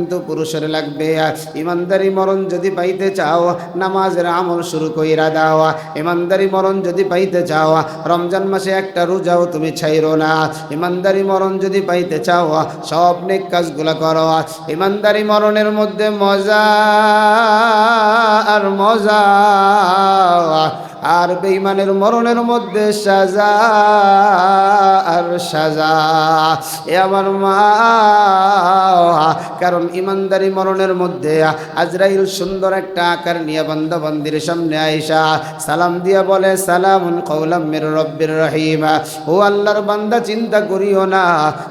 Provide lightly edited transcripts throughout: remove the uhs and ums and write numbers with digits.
কিন্তু পুরুষের লাগবে। ইমানদারি মরণ যদি পাইতে চাও নামাজের আমল শুরু কইরা দাও। ইমানদারি মরণ যদি পাইতে চাও রমজান মাসে একটা রোজাও তুমি ছাইরো না। ইমানদারি মরণ যদি পাইতে চাও সব নেক কাজগুলো করো। ইমানদারি মরণের মধ্যে মজা আর মজা, আর বেঈমানের মরণের মধ্যে সাজা আর সাজা। এ আমার মা, কারণ ইমানদারি মরণের মধ্যে আজরাইল সুন্দর একটা আকার নিয়ে বান্দা বান্দির সামনে আয়েশা সালাম দিয়া বলে, সালামুন কওলাম মির রব্বির রহিম। ও আল্লাহর বান্দা চিন্তা করিও না,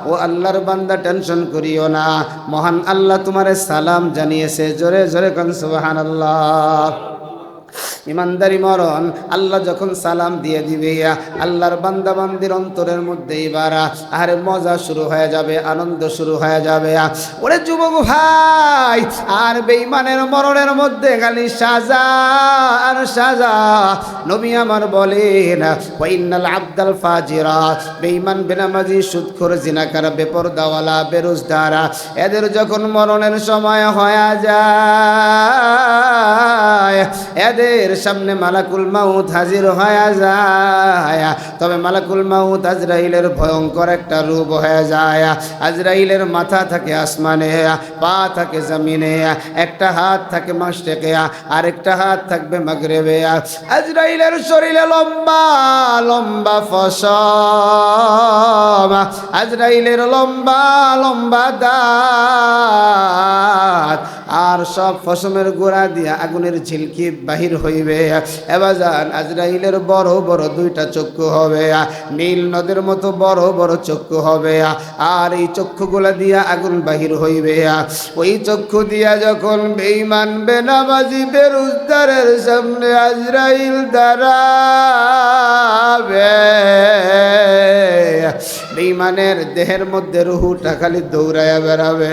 ও আল্লাহর বান্দা টেনশন করিও না, মহান আল্লাহ তোমারে সালাম জানিয়েছে। জোরে জোরে কোন সুবহানাল্লাহ। ইমানদারি মরণ আল্লাহ যখন সালাম দিয়ে দিবে আল্লাহর বান্দা বান্দির অন্তরের মধ্যে এবার আরে মজা শুরু হয়ে যাবে, আনন্দ শুরু হয়ে যাবে। ওরে যুবক ভাই, আর বেঈমানের মরণের মধ্যে খালি সাজা আর সাজা। নবী আমার বলেন, ওয়া ইন্নাল আবদাল ফাজিরা, বেঈমান বেনামাজি সুদখোর জিনাকার বেপরদাওয়ালা বেরোজগার এদের যখন মরণের সময় হয়ে যায় এদের সামনে মালাকুল মাউত হাজির হয়ে যায়। তবে মালাকুল মাউত আজরাইলের ভয়ঙ্কর একটা রূপ হয়ে যায়। আজরাইলের মাথা থাকে আসমানে, পা থাকে জমিনে, একটা হাত থাকে মাশরিকে, আরেকটা হাত থাকবে মাগরিবে। আজরাইলের শরীরে লম্বা লম্বা ফসম, আজরাইলের লম্বা লম্বা দাঁত, আর সব ফসমের গোড়া দিয়া আগুনের ঝিলকি বাহির হইবে। এবাজান আজরাইলের বড় বড় দুইটা চক্ষু হবে, নীল নদের মতো বড় বড় চক্ষু হবে, আর এই চক্ষুগুলা দিয়া আগুন বাহির হইবে। ওই চক্ষু দিয়া যখন বেঈমান বেনামাজি বেরোজগারের সামনে আজরাইল দাঁড়াবে, বেঈমানের দেহের মধ্যে রুহুটা খালি দৌড়াইয়া বেড়াবে,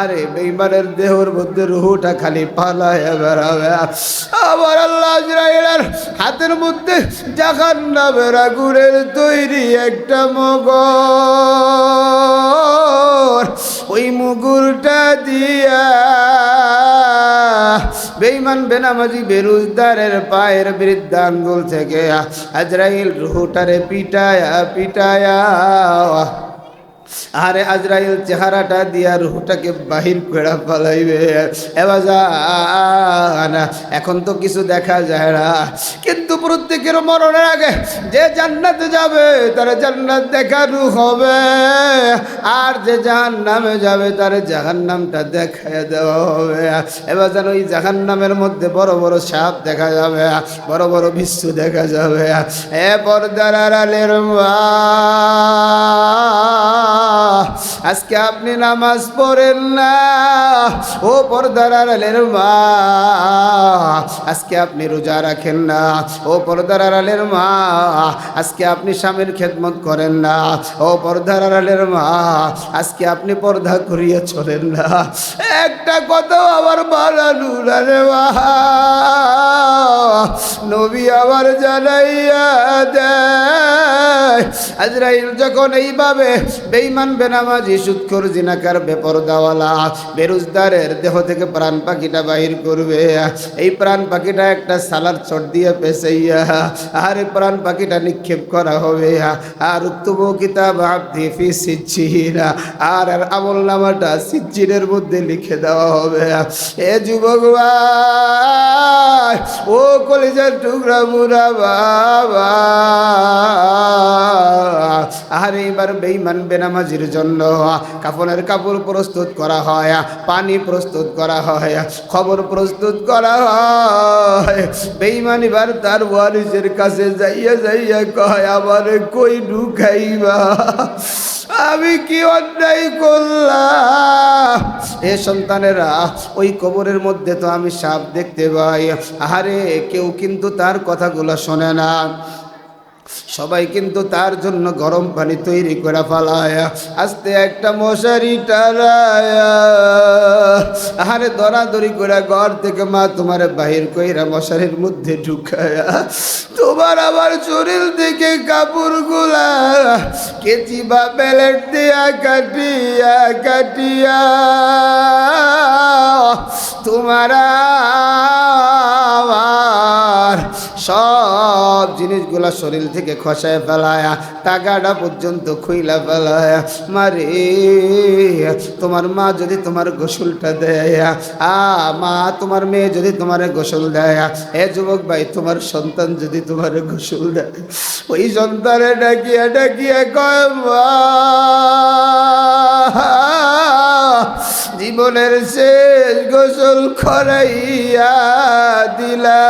আরে বেঈমানের দেহের মধ্যে রুহুটা খালি পালাইয়া বেড়াবে। আবার আল্লাহ আজরাইলের হাতের মধ্যে জাহান্নামের আগুনের তৈরি একটা মুগুর, ওই মুগুরটা দিয়া বেঈমান বেনামাজি বেরোজগারের পায়ের বৃদ্ধা আঙ্গুল থেকে আজরাইল রুহুটারে পিটায়া পিটায়া, আরে আজরাইল চেহারাটা দিয়া রুহটাকে বাহির করে পালাইবে। এবার এখন তো কিছু দেখা যায় না, কিন্তু প্রত্যেকের মরণের আগে যে জান্নাতে যাবে তার জান্নাত দেখানো হবে, আর যে জাহান্নামে যাবে তার জাহান্নামটা দেখায় দেওয়া হবে। এবার যেন ওই জাহান্নামের মধ্যে বড় বড় সাপ দেখা যাবে, বড় বড় বিচ্ছু দেখা যাবে। এ পর্দার আড়ালের মা, আজকে আপনি নামাজ পড়েন না, ও পর্দার আড়ালের মা, আজকে আপনি রোজা রাখেন না, ও পর্দার আড়ালের মা, আজকে আপনি স্বামীর খেদমত করেন না, ও পর্দার আড়ালের মা, আজকে আপনি পর্দা করিয়ে চলেন না। একটা কথা আবার বানালু না রে মা, নবী আবার জানাইয়া দেয়, আজরাইল যখন এইভাবে বেঈমান বেনামাজি সুদখোর জিনাকার বেপরদাওয়ালা বেরোজগারের দেহ থেকে প্রাণ পাখিটা বাহির করবে, এই প্রাণ পাখিটা একটা সালার চট দিয়ে পেঁচাইয়া আর এই প্রাণ পাখিটা নিক্ষেপ করা হবে। আর উক্তব কিতাব আবদি ফি সিজ্জিন, আর আমল নামাটা সিজ্জিনের মধ্যে লিখে দেওয়া হবে। এ যুবক ভাই, ও কলিজার টুকরা মুরা বাবা, আর এইবার বেঈমান বেনামাজির জন্য কাফনের কাপড় প্রস্তুত করা হয়, পানি প্রস্তুত করা হয়, খবর প্রস্তুত করা হয়। বেঈমান এবার তার ওয়ারিসের কাছে যাইয়া যাইয়া কয়, আমারে কই ঢুকাইবা, আমি কি অন্যায় করলাম? এ সন্তানেরা, ওই কবরের মধ্যে তো আমি সাপ দেখতে পাই, আরে কেউ কিন্তু তার কথাগুলো শোনে না, সবাই কিন্তু তার জন্য গরম পানি তৈরি করে ফেলায়, আস্তে একটা মশারি টানায়া আরে দরাদরি করে ঘর থেকে মা তোমার বাহির কইরা মশারির মধ্যে ঢুকায়া তোমার আবার শরীর থেকে কাপড়গুলা কেচি বা প্যালেট দিয়া কাটিয়া কাটিয়া তোমার আবার সব জিনিসগুলা শরীর থেকে খসায় ফেলায়া টাকাটা পর্যন্ত খুইলা ফেলায়া মারে তোমার মা যদি তোমার গোসলটা দেয় মা তোমার মেয়ে যদি তোমার গোসল দেয় এ যুবক ভাই তোমার সন্তান যদি তোমার গোসল দেয় ওই সন্তানে ডাকিয়া ডাকিয়া কয় মা জীবনের শেষ গোসল করাইয়া দিলা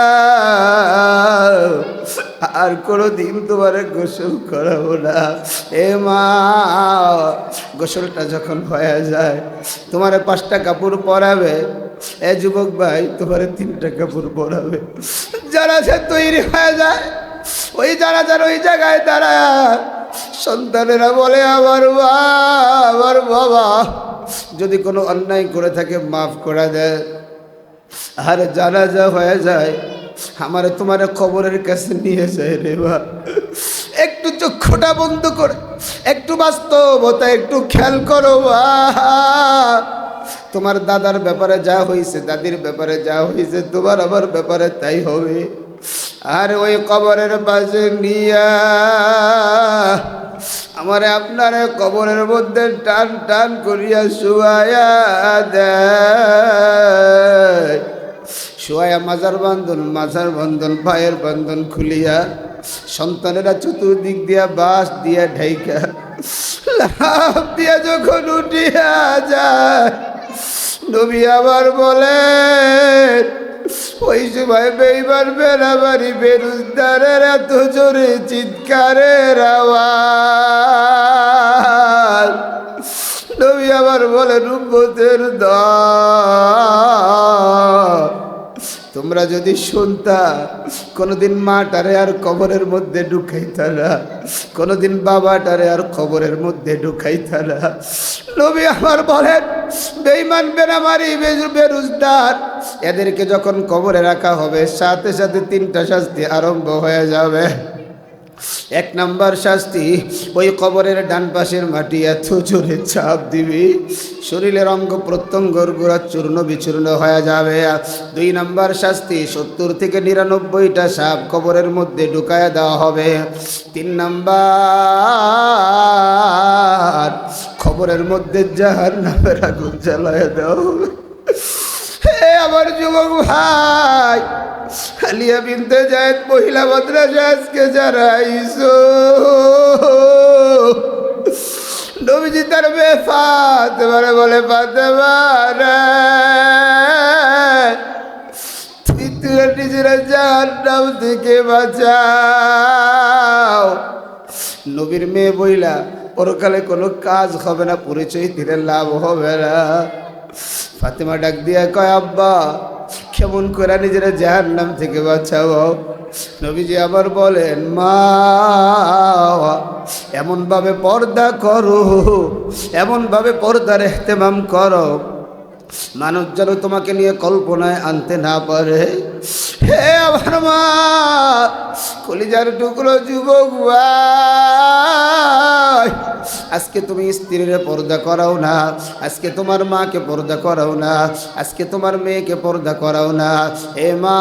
আর কোনোদিন তোমার গোসল করাবো না। এ মা গোসলটা যখন হয়ে যায় তোমার 5টা কাপড় পরাবে, এ যুবক ভাই তোমার 3টা কাপড় পরাবে। যারা সে তৈরি হয়ে যায় ওই যারা ওই জায়গায় দাঁড়ায় সন্তানেরা বলে আমার মা আমার বাবা যদি কোনো অন্যায় করে থাকে মাফ করে দেয়। আর জানাজা হয়ে যায় আমার তোমার কবরের কাছে নিয়ে যায় রে বা। একটু চক্ষুটা বন্ধ করে একটু বাস্তবতা একটু খেয়াল করো বা। তোমার দাদার ব্যাপারে যা হয়েছে দাদির ব্যাপারে যা হয়েছে তোমার আমার ব্যাপারে তাই হবে। আর ওই কবরের পাশে নিয়া আমার আপনার কবরের মধ্যে টান টান করিয়া শুয়ায়া দেয়। শুয়ায়া মাজার বন্ধন ভাইয়ের বন্ধন খুলিয়া সন্তানেরা চতুর্দিক দিয়া বাঁশ দিয়া ঢাইকা লাফ দিয়া যখন উঠিয়া যায় নবী আবার বলেন ওই সময় বেঈমান বেনামারি বেরুজদারের এত জোরে চিৎকারের আওয়াজ নবী আবার বলেন উম্মতের দল তোমরা যদি শুনতা কোনোদিন মাটারে আর কবরের মধ্যে ঢুকাইতা না, কোনোদিন বাবাটারে আর কবরের মধ্যে ঢুকাইতা না। নবী আমার বলেন বেঈমান বেনামারি বেরুজদার এদেরকে যখন কবরে রাখা হবে সাথে সাথে 3টা শাস্তি আরম্ভ হয়ে যাবে। 1 নাম্বার শাস্তি ওই কবরের ডান পাশের মাটি এত জোরে চাপ দিবি শরীরের অঙ্গ প্রত্যঙ্গর গোড়া চূর্ণ বিচূর্ণ হয়ে যাবে। 2 নাম্বার শাস্তি 70 থেকে 99টা সাপ কবরের মধ্যে ঢুকায় দেওয়া হবে। 3 নাম্বার কবরের মধ্যে জাহান্নামের আগুন জ্বালায় দেওয়া হবে। হে আমার যুবক ভাই আলিয়া বিনতে জায়েদ মহিলা মাদ্রাসা আজকে যারা আইছো নবীজি তার মেয়ে ফাতেমারে বলে ফাতেমা রে তুই নিজেরা জাহান্নাম থেকে বাঁচাও। নবীর মেয়ে বইলা পরকালে কোনো কাজ হবে না, পরিচয় দিলে লাভ হবে না। ফাতেমা ডাক দিয়া কয় আব্বা কেমন করে নিজেরা জাহান্নাম থেকে বাঁচাও? নবীজি আবার বলেন মা এমনভাবে পর্দা করো, এমনভাবে পর্দার ইহতিমাম করো মানুষ যেন তোমাকে নিয়ে কল্পনায় আনতে না পারে। হে আমার মা কলিজার টুকরো যুবক ভাই আজকে তুমি স্ত্রীর পর্দা করাও না, আজকে তোমার মাকে পর্দা করাও না, আজকে তোমার মেয়েকে পর্দা করাও না। হে মা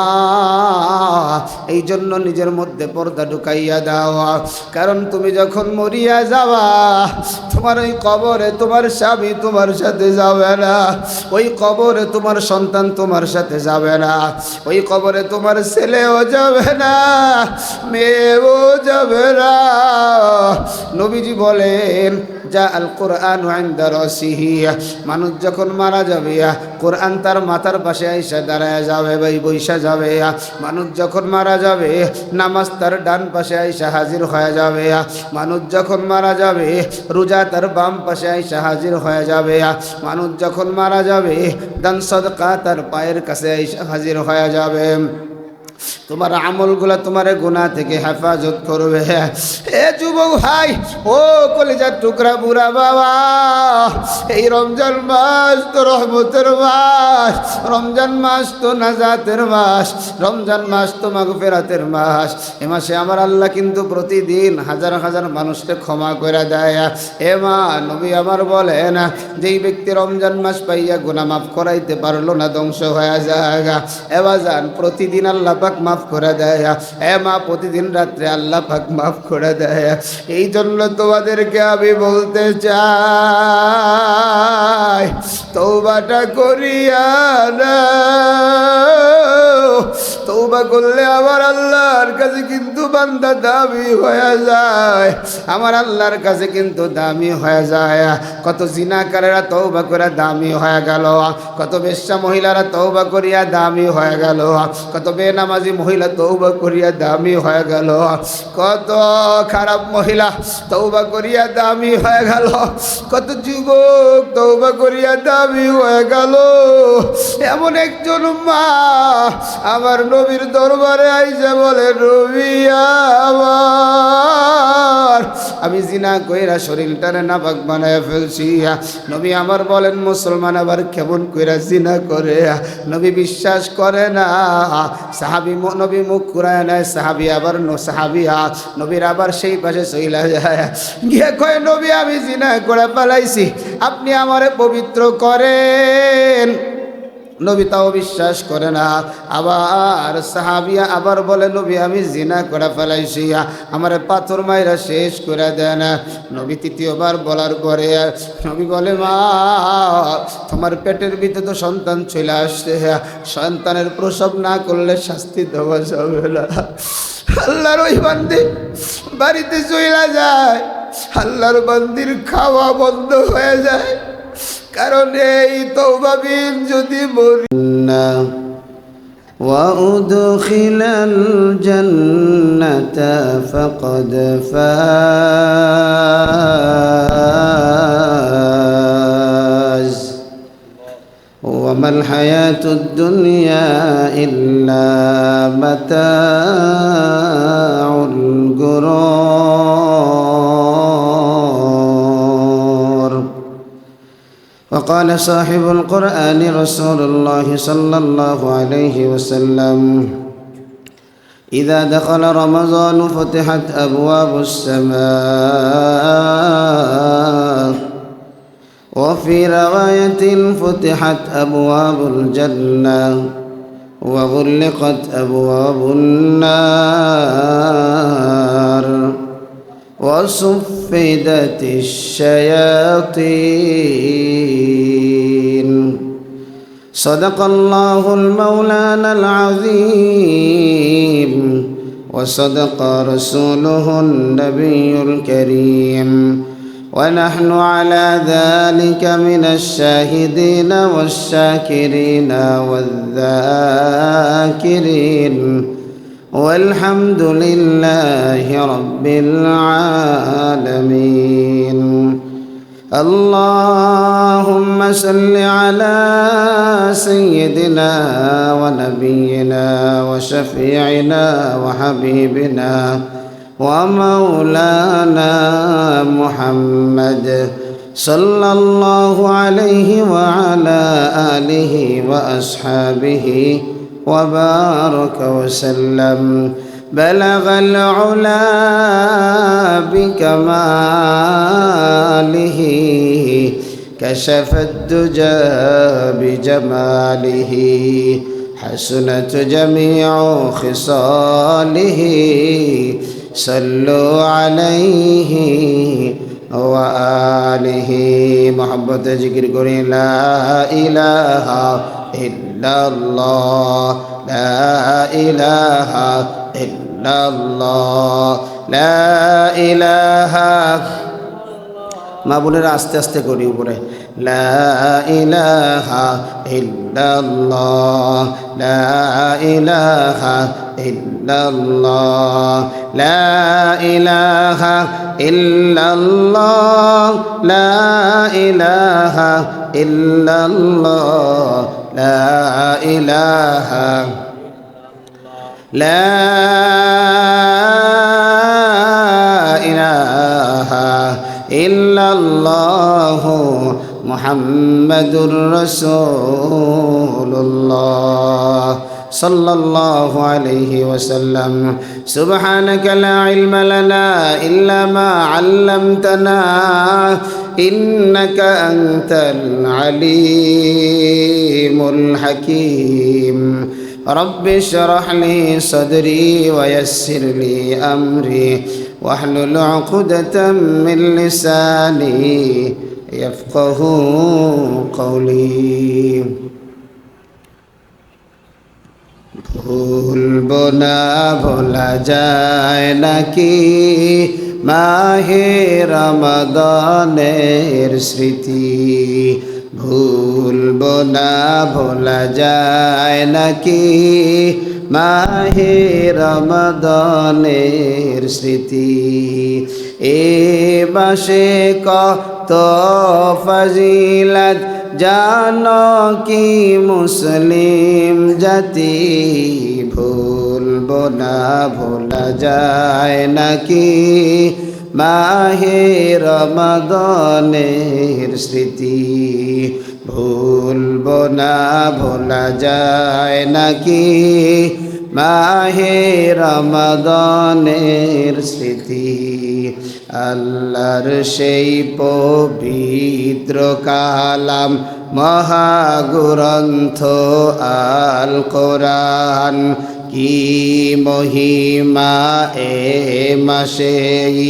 এই জন্য নিজের মধ্যে পর্দা ঢুকাইয়া দাও, কারণ তুমি যখন মরিয়া যাবা তোমার ওই কবরে তোমার স্বামী তোমার সাথে যাবে না, ওই কবরে তোমার সন্তান তোমার সাথে যাবে না, ওই কবরে তোমার ছেলেও যাবে না মেয়েও যাবে না। নবীজি বলেন যা আল কোরআন ইনদা রাসিহি মানুষ যখন মারা যাবে কোরআন তার মাথার পাশে আইসা দাঁড়ায় যাবে ভাই বৈশা যাবে। মানুষ যখন মারা যাবে নামাজ তার ডান পাশে আইসা হাজির হয়ে যাবে। মানুষ যখন মারা যাবে রোজা তার বাম পাশে আইসা হাজির হয়ে যাবে। মানুষ যখন মারা যাবে দান সদকা তার পায়ের কাছে আইসা হাজির হয়ে যাবে। তোমার আমলগুলো তোমার গুনাহ থেকে হেফাজত করবে। এ যুবক ভাই, ও কলিজার টুকরা বুড়া বাবা, এই রমজান মাস তো রহমতের মাস, রমজান মাস তো নাজাতের মাস, রমজান মাস তো মাগফিরাতের মাস। এ মাসে আমার আল্লাহ কিন্তু প্রতিদিন হাজার হাজার মানুষকে ক্ষমা করে দেয়। এ মা, নবী আমার বলেন, যেই ব্যক্তি রমজান মাস পাইয়া গুনাহ মাফ করাইতে পারলো না, ধ্বংস হয়ে যায়। এ বাজান, প্রতিদিন আল্লাহ পাক মাফ করে দেয়। এ মা, প্রতিদিন রাত্রে আল্লাহ পাক মাফ করে দেয়। এই জন্য তোমাদেরকে আমি বলতে চাই, তওবাটা করিয়া না। তওবা করলে আমার আল্লাহর কাছে কিন্তু বান্দা দামি হয়ে যায়, আমার আল্লাহর কাছে কিন্তু দামি হয়ে যায়। কত জিনাকারেরা তওবা করে দামি হয়ে গেল, কত বেশ্যা মহিলারা তওবা করিয়া দামি হয়ে গেল, কত বেনামাজি মহিলা তওবা করিয়া দামি হয়ে গেল, কত খারাপ মহিলা তওবা করিয়া দামি হয়ে গেল, কত যুবক তওবা করিয়া দামি হয়ে গেল। এমন একজন মা আমার নবীর দরবারে আইসা বলে, নবী আমার, আমি জিনা কইরা শরীরটারে নাপাক বানায় ফেলছি। নবী আমার বলেন, মুসলমান আবার কেমন কইরা জিনা করে? নবী বিশ্বাস করে না। সাহাবী নবী মুখ ঘুরায় নেয়, সাহাবিয়া নবীর আবার সেই পাশে চইলা যায়, গিয়ে কয়, নবী আমি জিনা করে পালাইছি, আপনি আমারে পবিত্র করেন। নবী তাও বিশ্বাস করে না। আবার সাহাবিয়া আবার বলে, নবী আমি জিনা করে ফেলাইছি, আমার পাথর মাইরা শেষ করে দেন। নবী তৃতীয়বার বলার পরে নবী বলে, মা, তোমার পেটের ভিতরে তো সন্তান চলে আসছে, সন্তানের প্রসব না করলে শাস্তি দেওয়া যাবে না। আল্লাহর ওই বান্দি বাড়িতে চলে যায়, আল্লাহর বান্দির খাওয়া বন্ধ হয়ে যায়, কারণ এই তওবাবিন যদি মরি না। وأدخل الجنة فقد فاز وما الحياة الدنيا إلا متاع الغرور. وقال صاحب القرآن رسول الله صلى الله عليه وسلم: إذا دخل رمضان فتحت أبواب السماء، وفي رواية فتحت أبواب الجنة، وغلقت أبواب النار، وصفدت الشياطين. صدق الله المولانا العظيم، وصدق رسوله النبي الكريم، ونحن على ذلك من الشاهدين والشاكرين والذاكرين، والحمد لله رب العالمين. اللهم صل على سيدنا ونبينا وشفيعنا وحبيبنا ومولانا محمد صلى الله عليه وعلى آله وأصحابه وبارك وسلم. بلغ العلا بكماله، كشف الدجى بجماله، حسنت جميع خصاله. صلوا عليه وآله. محبت ذكر করি لا إله إلا الله، لا إله إلا الله، لا إله। মা বোনেরা আস্তে আস্তে করি উপরে, লা ইলাহা ইল্লাল্লাহ, লা ইলাহা ইল্লাল্লাহ, লা ইলাহা ইল্লাল্লাহ, লা ইলাহা ইল্লাল্লাহ, লা ইলাহা লা ইলাহা ইল্লাল্লাহু মুহাম্মাদুর রাসূলুল্লাহ সাল্লাল্লাহু আলাইহি ওয়াসাল্লাম। সুবহানাকা লা ইলমা লানা ইল্লা মা 'আল্লামতানা ইন্নাকা আনতাল আলিমুল হাকীম। রব্বি ইশরাহ লি সাদরি ওয়া ইয়াসসির লি আমরি ওয়াহলুল 'উকদাতাম মিন লিসানি ইয়াফকাহু কওলি। ভুলবো না ভোলা যায় নাকি মাহে রমাদানের স্মৃতি, ভুলবো না ভোলা যায় নাকি মাহে রমাদানের স্মৃতি। এ মাসে কত ফজিলত জানো কি মুসলিম জাতি, ভুলবো না ভোলা যায় নাকি মাহে রমাদানের স্মৃতি, ভুলবো না ভোলা যায় নাকি মাহে রমাদানের স্মৃতি। আল্লাহর সেই পবিত্র কালাম মহাগ্রন্থ আল কোরআন, কি মহিমা এ মাসেই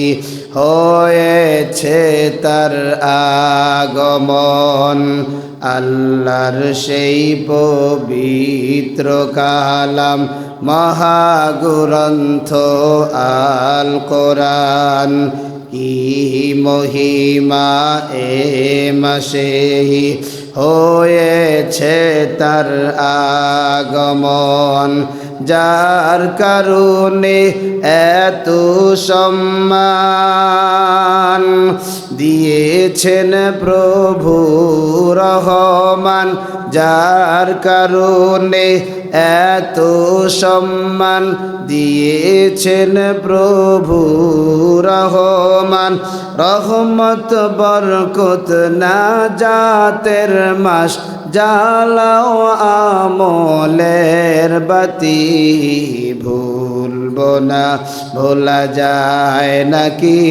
হয়েছে তার আগমন। আল্লাহর সেই পবিত্র কালাম মহাগ্রন্থ আল কোরআন, কি মহিমা এ মাসেই হয়েছে তার আগমন। যার কারণে এত সম্মান দিয়েছেন প্রভু রহমান, যার কারণে এত সম্মান দিয়েছেন প্রভু রহমান। রহমত বরকত না জাতের মাস, জ্বালাও আমলের বাতি, ভুলবো না ভোলা যায় নাকি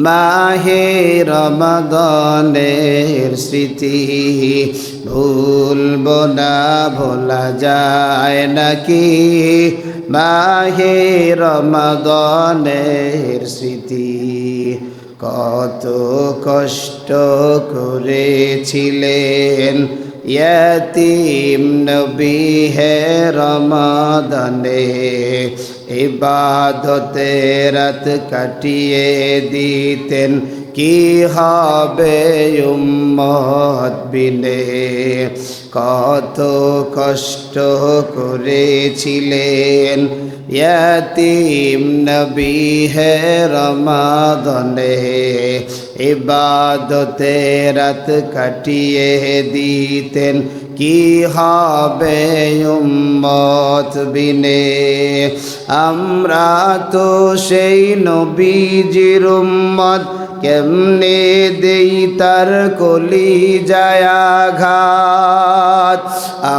মাহে রমাদানের স্মৃতি, ভুলবো না ভোলা যায় নাকি মাহে রমাদানের স্মৃতি। কত কষ্ট করেছিলেন ইয়াতীম নবী হে রমাদানে, ইবাদতে রাত কাটিয়ে দিতেন, কি হবে উম্মত বিনে। কত কষ্ট করেছিলেন ইয়াতীম নবী হে রমাদানে, ইবাদতে রাত কাটিয়ে দিতেন, কি হবে উম্মত বিনে। আমরা তো সেই নবীজির উম্মত, কেমনে দেই তার কলিজায় আঘাত।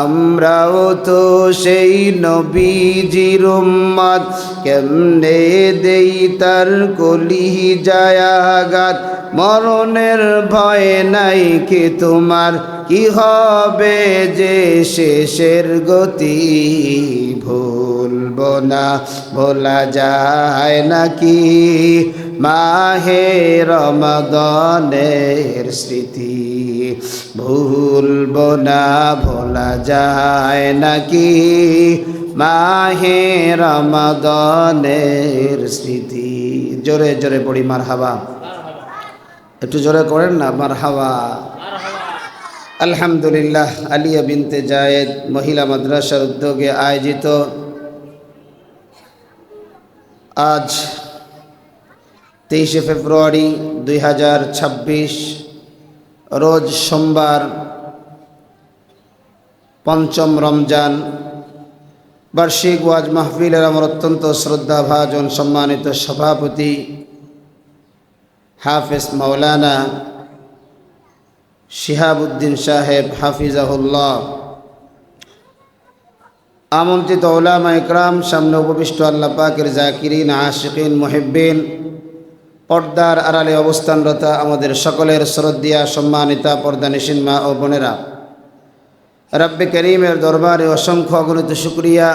আমরাও তো সেই নবীজির উম্মত, কেমনে দেই তার কলিজায় আঘাত। মরণের ভয় নাই কি তোমার, কি হবে যে শেষের গতি, ভুলবো না ভোলা যায় নাকি মাহে রমাদানের স্মৃতি, ভুলবো না ভোলা যায় নাকি মাহে রমাদানের স্মৃতি। জোরে জোরে পড়ি মারহাবা, একটু জোরে করেন না মারহাবা। আলহামদুলিল্লাহ, আলিয়া বিনতে জায়েদ মহিলা মাদ্রাসার উদ্যোগে আয়োজিত আজ 23শে ফেব্রুয়ারি 2026 রোজ সোমবার, পঞ্চম রমজান বার্ষিক ওয়াজ মাহফিলের আমার অত্যন্ত শ্রদ্ধাভাজন সম্মানিত সভাপতি হাফেজ মাওলানা শিহাবুদ্দিন সাহেব হাফিজাহুল্লাহ, আমন্ত্রিত উলামা ইকরাম, সামনে উপবিষ্ট আল্লাহ পাকের জাকিরিন, আশিকিন, মুহিব্বিন, পর্দার আড়ালে অবস্থানরত আমাদের সকলের শ্রদ্ধা সম্মানিতা পর্দানিশীন মা ও বোনেরা, রব্বে করিমের দরবারে অসংখ্য অগণিত শুকরিয়া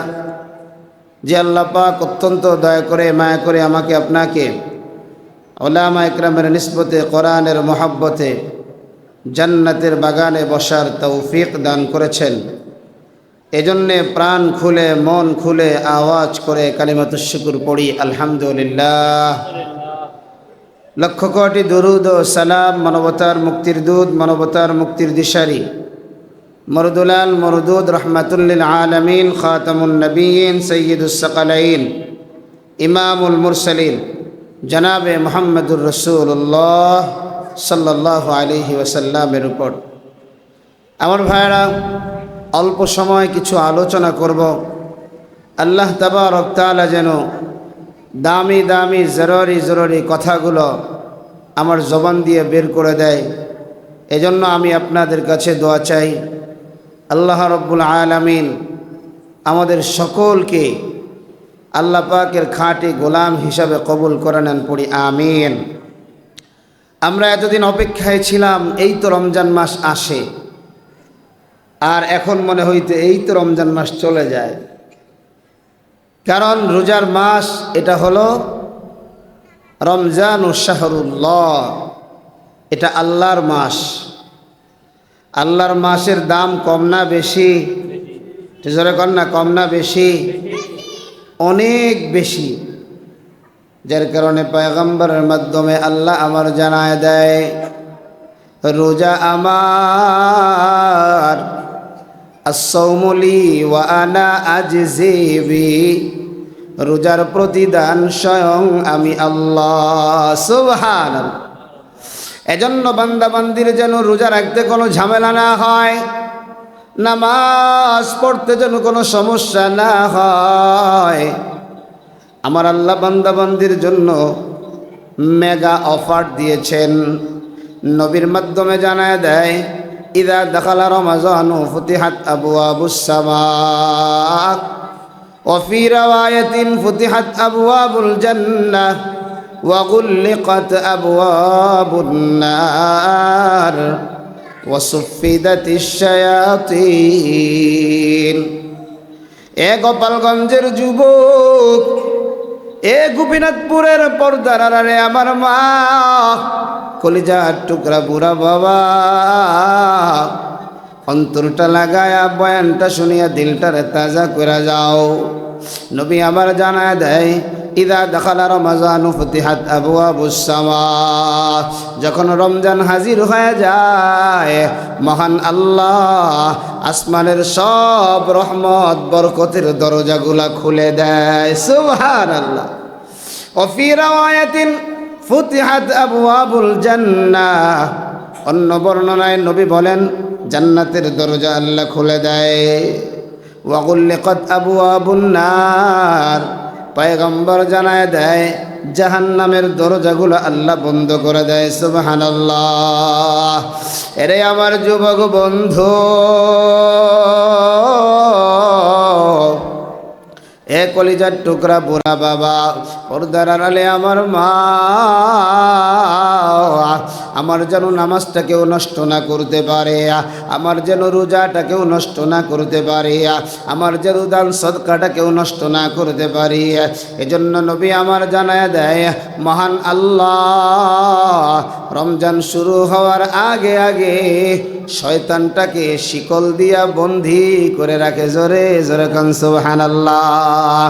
যে আল্লাহ পাক অত্যন্ত দয়া করে মায়া করে আমাকে আপনাকে উলামা ইকরামের নিসবতে কোরআনের মহব্বতে জান্নাতের বাগানে বসার তৌফিক দান করেছেন। এজন্যে প্রাণ খুলে মন খুলে আওয়াজ করে কালিমাতুশ শুকর পড়ি আলহামদুলিল্লাহ। লক্ষ কোটি দুরুদ ও সালাম মানবতার মুক্তির দূত, মানবতার মুক্তির দিশারি, মরদুলাল মরদুদ রহমাতুল লিল আলামিন, খাতামুন নবিয়্যিন, সাইয়্যিদুস সাকালাইন, ইমামুল মুরসালিন জনাবে মুহাম্মদুর রাসূলুল্লাহ সাল্লাল্লাহু আলাইহি ওয়াসাল্লামের উপর। আমার ভাইরা, অল্প সময় কিছু আলোচনা করব। আল্লাহ তাবারক তাআলা যেন দামি দামি জরুরি কথাগুলো আমার জবান দিয়ে বের করে দেয়, এজন্য আমি আপনাদের কাছে দোয়া চাই। আল্লাহ রব্বুল আলামিন আমাদের সকলকে আল্লাহ পাকের খাঁটি গোলাম হিসাবে কবুল করে নেন, পড়ি আমিন। আমরা এতদিন অপেক্ষায় ছিলাম, এই তো রমজান মাস আসে, আর এখন মনে হইতে এই তো রমজান মাস চলে যায়। কারণ রোজার মাস এটা হলো রমজান ও শাহরুল্লাহ, এটা আল্লাহর মাস। আল্লাহর মাসের দাম কম না বেশি? জোরে কর না, কম না বেশি? অনেক বেশি। যার কারণে পয়গম্বরের মাধ্যমে আল্লাহ আমার জানায় দেয়, রোজা আমার, as-sawmu li wa ana ajzi bi, রোজার প্রতিদান স্বয়ং আমি আল্লাহ। সুবহানাল্লাহ। এজন্য বান্দা বান্দির যেন রোজা রাখতে কোনো ঝামেলা না হয়, নামাজ পড়তে যেন কোনো সমস্যা না হয়। আমার আল্লাহ বান্দা বান্দির জন্য মেগা অফার দিয়েছেন। নবীর মাধ্যমে জানায় দেয়, ইদা দাখালা রমাজানু ফুতিহাত আবওয়াবুস সামা ওয়া ফি রাওয়ায়াতিন ফুতিহাত আবওয়াবুল জান্নাহ ওয়া গুল্লিকাত আবওয়াবুন নার ওয়া সুফিদাতিশ শায়াতিন। এ গোপালগঞ্জের যুবক, এ গোপীনাথপুরের পর্দার আড়ালে আমার মা, কলিজার টুকরা বুড়া বাবা, অন্তরটা লাগায়া বয়ানটা শুনিয়া দিলটারে তাজা করে যাও। নবী আমার জানায় দেয়, ইদা দাখালা রমাজানু ফুতিহাত আবওয়াবুস সামা, যখন রমজান হাজির হয়ে যায়, মহান আল্লাহ আসমানের সব রহমত বরকতের দরজাগুলা খুলে দেয়। সুবহানাল্লাহ। ওয়া ফি রাওয়ায়াতিন ফুতিহাত আবওয়াবুল জান্নাহ, অন্য বর্ণনায় নবী বলেন জান্নাতের দরজা আল্লাহ খুলে দেয়। ওয়া গুল্লিকাত আবওয়াবুন নার, পয়গম্বর জানায় দেয় জাহান্নামের দরজাগুলো আল্লাহ বন্ধ করে দেয়। সুবহানাল্লাহ। এরে আমার যুবক বন্ধু, এ কলিজার টুকরা বুড়া বাবা, পর্দার আড়ালে আমার মা, আমার যেন নামাজটা কেউ নষ্ট না করতে পারে, আমার যেন রোজাটা কেউ নষ্ট না করতে পারে, আমার যেন দান সদকাটা কেউ নষ্ট না করতে পারে। এজন্য নবী আমার জানায় দেয়, মহান আল্লাহ রমজান শুরু হওয়ার আগে আগে শয়তানটাকে শিকল দিয়া বন্দী করে রাখে। জোরে জোরে কান সুবহানাল্লাহ।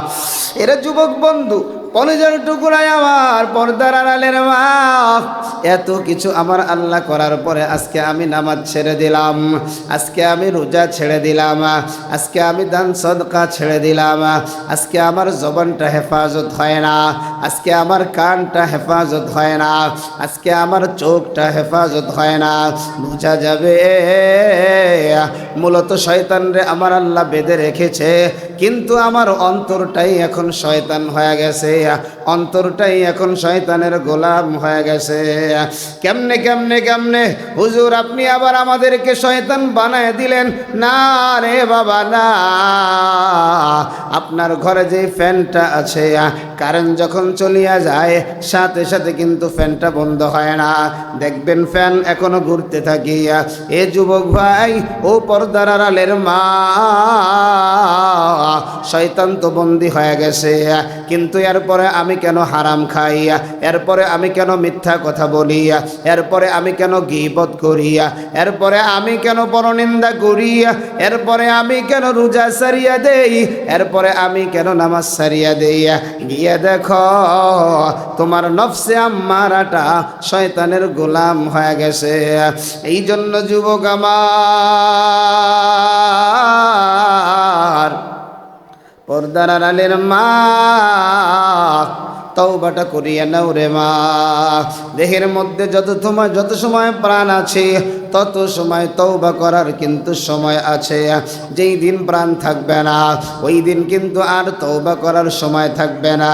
এরা যুবক বন্ধু, কলিজার টুকরায় আমার পর্দার আড়ালের মা, এত কিছু আমার আল্লাহ করার পরে আজকে আমি নামাজ ছেড়ে দিলাম, আজকে আমি রোজা ছেড়ে দিলাম, আজকে আমি দান সদকা ছেড়ে দিলাম, আজকে আমার জবানটা হেফাজত হয় না, আজকে আমার কানটা হেফাজত হয় না, আজকে আমার চোখটা হেফাজত হয় না। বোঝা যাবে মূলত শয়তানরে আমার আল্লাহ বেঁধে রেখেছে, কিন্তু আমার অন্তরটাই এখন শয়তান হয়ে গেছে, অন্তরটাই এখন শয়তানের গোলাম হয়ে গেছে। কেমনে কেমনে কেমনে হুজুর আপনি আবার আমাদেরকে শয়তান বানায় দিলেন? না রে বাবা না, আপনার ঘরে যে ফ্যানটা আছে কারেন্ট যখন চলিয়া যায় সাথে সাথে কিন্তু ফ্যানটা বন্ধ হয় না, দেখবেন ফ্যান এখনো ঘুরতে থাকি। এ যুবক ভাই, ও পর্দার আড়ালের মা, শয়তান তো বন্দী হয়ে গেছে, কিন্তু এরপরে আমি কেন হারাম খাই, এরপরে আমি কেন মিথ্যা কথা বলি, এরপরে আমি কেন গীবত করি, এরপরে আমি কেন পরনিন্দা করি, এরপরে আমি কেন রোজা সারিয়া দেই, এরপরে আমি কেন নামাজ সারিয়া দেই? গিয়ে দেখো তোমার নফসে আম্মারাটা শয়তানের গোলাম হয়ে গেছে। এই জন্য যুবক আমার, পর্দার আড়ালের মা, তওবাটা করিয়া নাও রে মা। দেহের মধ্যে যত সময় প্রাণ আছে তত সময় তওবা করার কিন্তু সময় আছে। যেই দিন প্রাণ থাকবে না ওই দিন কিন্তু আর তওবা করার সময় থাকবে না।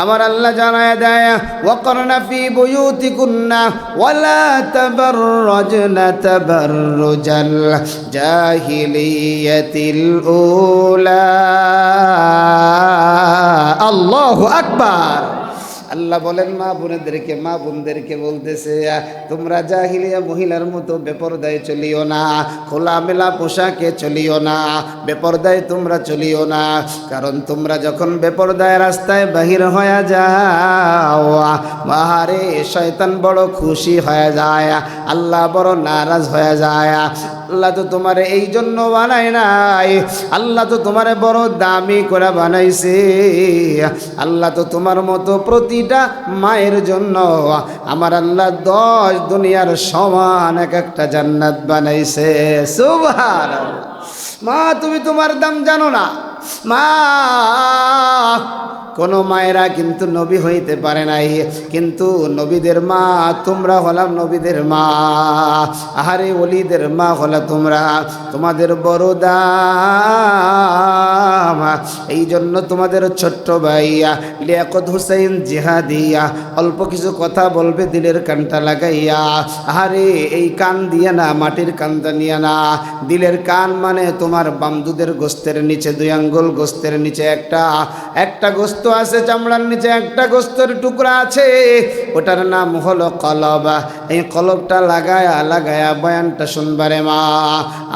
আমার আল্লাহ জানায় দেয়, ওয়াকরনা ফি বুয়ুতিকুন্না ওয়ালা তাবাররাজনা তাবাররুজাল জাহিলিয়াতিল উলা। আল্লাহু আকবার। আল্লাহ বলেন মা বোনদেরকে বলতেছে, তোমরা জাহিলিয়া মহিলার মতো বেপরদায় চলিও না, খোলামেলা পোশাকে চলিও না, বেপরদায় তোমরা চলিও না। কারণ তোমরা যখন বেপরদায় রাস্তায় বাহির হয়ে যাও, মাহারে শয়তান বড় খুশি হয়ে যায়, আল্লাহ বড় নারাজ হয়ে যায়। আল্লাহ তো তোমারে এই জন্য বানায় নাই, আল্লাহ তো তোমারে বড় দামি করে বানাইছে। আল্লাহ তো তোমার মতো প্রতিটা মায়ের জন্য আমার আল্লাহ 10 দুনিয়ার সমান একটা জান্নাত বানাইছে। সুবহানাল্লাহ। মা তুমি তোমার দাম জানো না মা। কোন মায়েরা কিন্তু নবী হইতে পারে নাই, কিন্তু নবীদের মা তোমরা হলাম নবীদের মা। আহারে ওলিদের মা হলা তোমরা, তোমাদের বড় দাম। এই জন্য তোমাদের ছোট্ট ভাইয়া লিয়াকত হুসাইন জিহাদিয়া অল্প কিছু কথা বলবে দিলের কানটা লাগাইয়া। আহারে এই কান দিয়া না, মাটির কানটা নিয়ে না, দিলের কান মানে তোমার বামদুদের গোস্তের নিচে 2 আঙ্গুল গোস্তের নিচে একটা গোস্ত আছে, চামড়ার নিচে একটা গোস্তের টুকরা আছে, ওটার নাম হলো কলব। এই কলবটা লাগায়া বয়ানটা শুনবারে মা।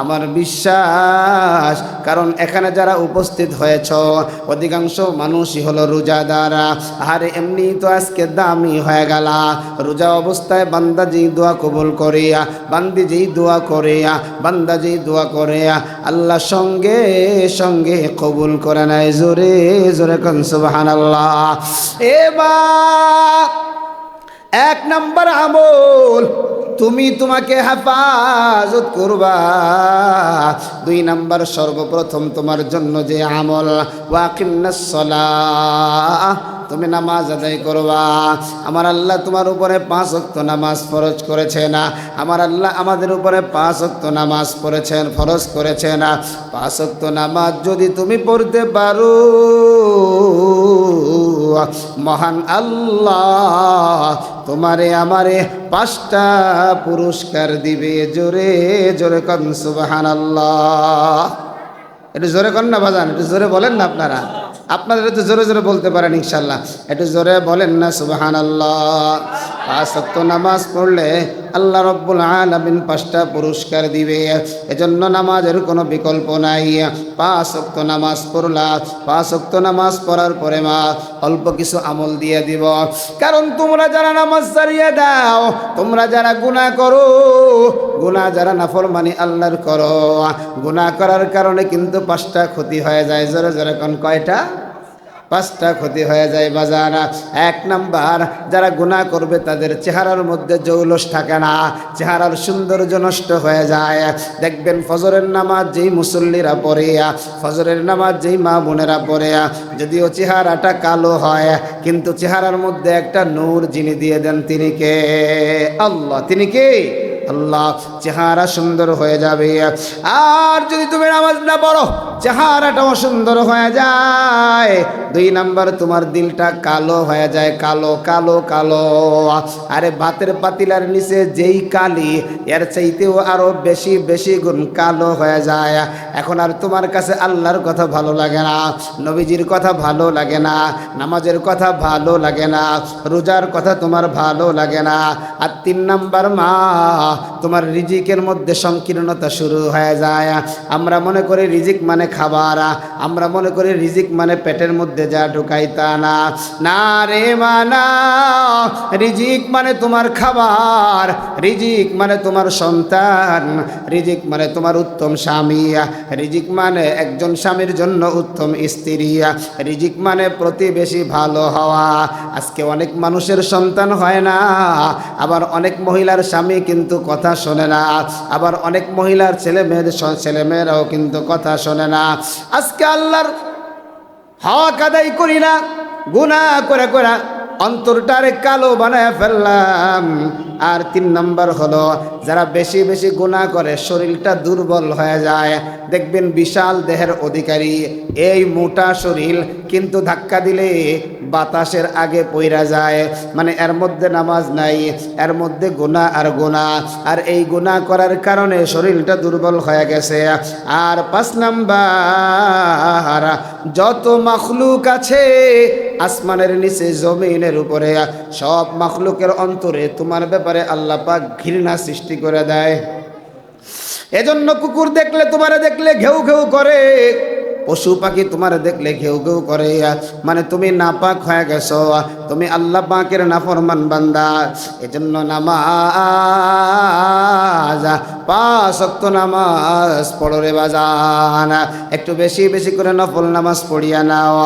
আমার বিশ্বাস, কারণ এখানে যারা উপস্থিত হয়েছ অধিকাংশ মানুষই হলো রোজাদার। আরে এমনি তো আজকে দামি হয়ে গেল। রোজা অবস্থায় বান্দা যেই দোয়া কবুল করে, বান্দি যেই দোয়া করে, বান্দা যেই দোয়া করে, আল্লাহ সঙ্গে সঙ্গে কবুল করে নেয়। জোরে জোরে কোন সুবহানাল্লাহ। এবার 1 নম্বর আমল, তুমি তোমাকে হেফাজত করবা। 2 নম্বর, সর্বপ্রথম তোমার জন্য যে আমল, ওয়াকিমনাস সালাহ, তুমি নামাজ আদায় করবা। আমার আল্লাহ তোমার উপরে 5 ওয়াক্ত নামাজ ফরজ করেছেন। আমার আল্লাহ আমাদের উপরে 5 ওয়াক্ত নামাজ পড়েছেন, ফরজ করেছেন। 5 ওয়াক্ত নামাজ যদি তুমি পড়তে পারো, মহান আল্লাহ তোমারে আমারে 5টা পুরস্কার দিবে। জোরে জোরে কোন সুবহানাল্লাহ। একটু জোরে কর না বাজান, একটু জোরে বলেন না আপনারা। আপনাদের একটু জোরে জোরে বলতে পারেন ইনশাল্লাহ, একটু জোরে বলেন না সুবহানাল্লাহ। 5 ওয়াক্ত নামাজ পড়লে আল্লাহ রব্বুল আলামিন 5টা পুরস্কার দিবে। এজন্য নামাজের কোনো বিকল্প নাই। 5 ওয়াক্ত নামাজ পড়লা, 5 ওয়াক্ত নামাজ পড়ার পরে মা অল্প কিছু আমল দিয়ে দিব। কারণ তোমরা যারা নামাজ ছাড়িয়ে দাও, তোমরা যারা গুনাহ করো, গুনাহ যারা নাফরমানি আল্লাহর করো, গুনাহ করার কারণে কিন্তু 5টা ক্ষতি হয়ে যায়। জোরে জোরে কোন কয়টা? 5টা ক্ষতি হয়ে যায় বাজারা। 1 নাম্বার, যারা গুনাহ করবে তাদের চেহারার মধ্যে জৌলস থাকে না, চেহারার সৌন্দর্য নষ্ট হয়ে যায়। দেখবেন ফজরের নামাজ যেই মুসল্লিরা পড়ে, ফজরের নামাজ যেই মা বোনেরা পড়ে, যদিও চেহারাটা কালো হয় কিন্তু চেহারার মধ্যে একটা নূর যিনি দিয়ে দেন তিনি কে? আল্লাহ। তিনি কে? আল্লাহ চেহারা সুন্দর হয়ে যাবে। আর যদি তুমি নামাজ না পড়ো চেহারাটাও সুন্দর হয়ে যায়। 2 নাম্বার তোমার দিলটা কালো হয়ে যায়, কালো কালো কালো। আরে ভাতের পাতিলার নিচে যেই কালি এর চাইতেও আরো বেশি বেশি গুণ কালো হয়ে যায়। এখন আর তোমার কাছে আল্লাহর কথা ভালো লাগে না, নবীজির কথা ভালো লাগে না, নামাজের কথা ভালো লাগে না, রোজার কথা তোমার ভালো লাগে না। আর 3 নাম্বার মা তোমার রিজিকের মধ্যে সংকীর্ণতা শুরু হয়ে যায়। আমরা মনে করি রিজিক মানে খাবার, আমরা মনে করি রিজিক মানে পেটের মধ্যে যা ঢুকাই তা না। না রে মানা, রিজিক মানে তোমার খাবার, রিজিক মানে তোমার সন্তান, রিজিক মানে তোমার উত্তম স্বামী, রিজিক মানে একজন স্বামীর জন্য উত্তম স্ত্রী, রিজিক মানে প্রতিবেশী ভালো হওয়া। আজকে অনেক মানুষের সন্তান হয় না, আবার অনেক মহিলার স্বামী কিন্তু কথা শোনে না, আবার অনেক মহিলার ছেলেমেয়েরাও কিন্তু কথা শোনে না। আজকে আল্লাহর হক আদায় করি না, গুনাহ করে করে অন্তরটারে কালো বানায় ফেললাম। আর 3 নাম্বার হলো যারা বেশি বেশি গুনাহ করে শরীরটা দুর্বল হয়ে যায়। দেখবেন বিশাল দেহের অধিকারী এই মোটা শরীর কিন্তু ধাক্কা দিলে বাতাসের আগে পইরা যায়, মানে এর মধ্যে নামাজ নাই, এর মধ্যে গুনাহ আর গুনাহ, আর এই গুনাহ করার কারণে শরীরটা দুর্বল হয়ে গেছে। আর 5 নাম্বার যত মাখলুক আছে আসমানের নিচে জমিনের উপরে সব মাখলুকের অন্তরে তোমার ব্যাপারে আল্লাহ পাক ঘৃণা সৃষ্টি করে দেয়। এজন্য কুকুর দেখলে তোমারে দেখলে ঘেউ ঘেউ করে, পশু পাখি তোমার দেখলে ঘেউ ঘেউ করে, মানে তুমি নাপাক হয়ে গেছো, তুমি আল্লাহ পাকের নাফরমান বান্দা। এজন্য নামাজ 5 ওয়াক্ত নামাজ পড়ো রে বাজান, একটু বেশি বেশি করে নফল নামাজ পড়িয়া নাও,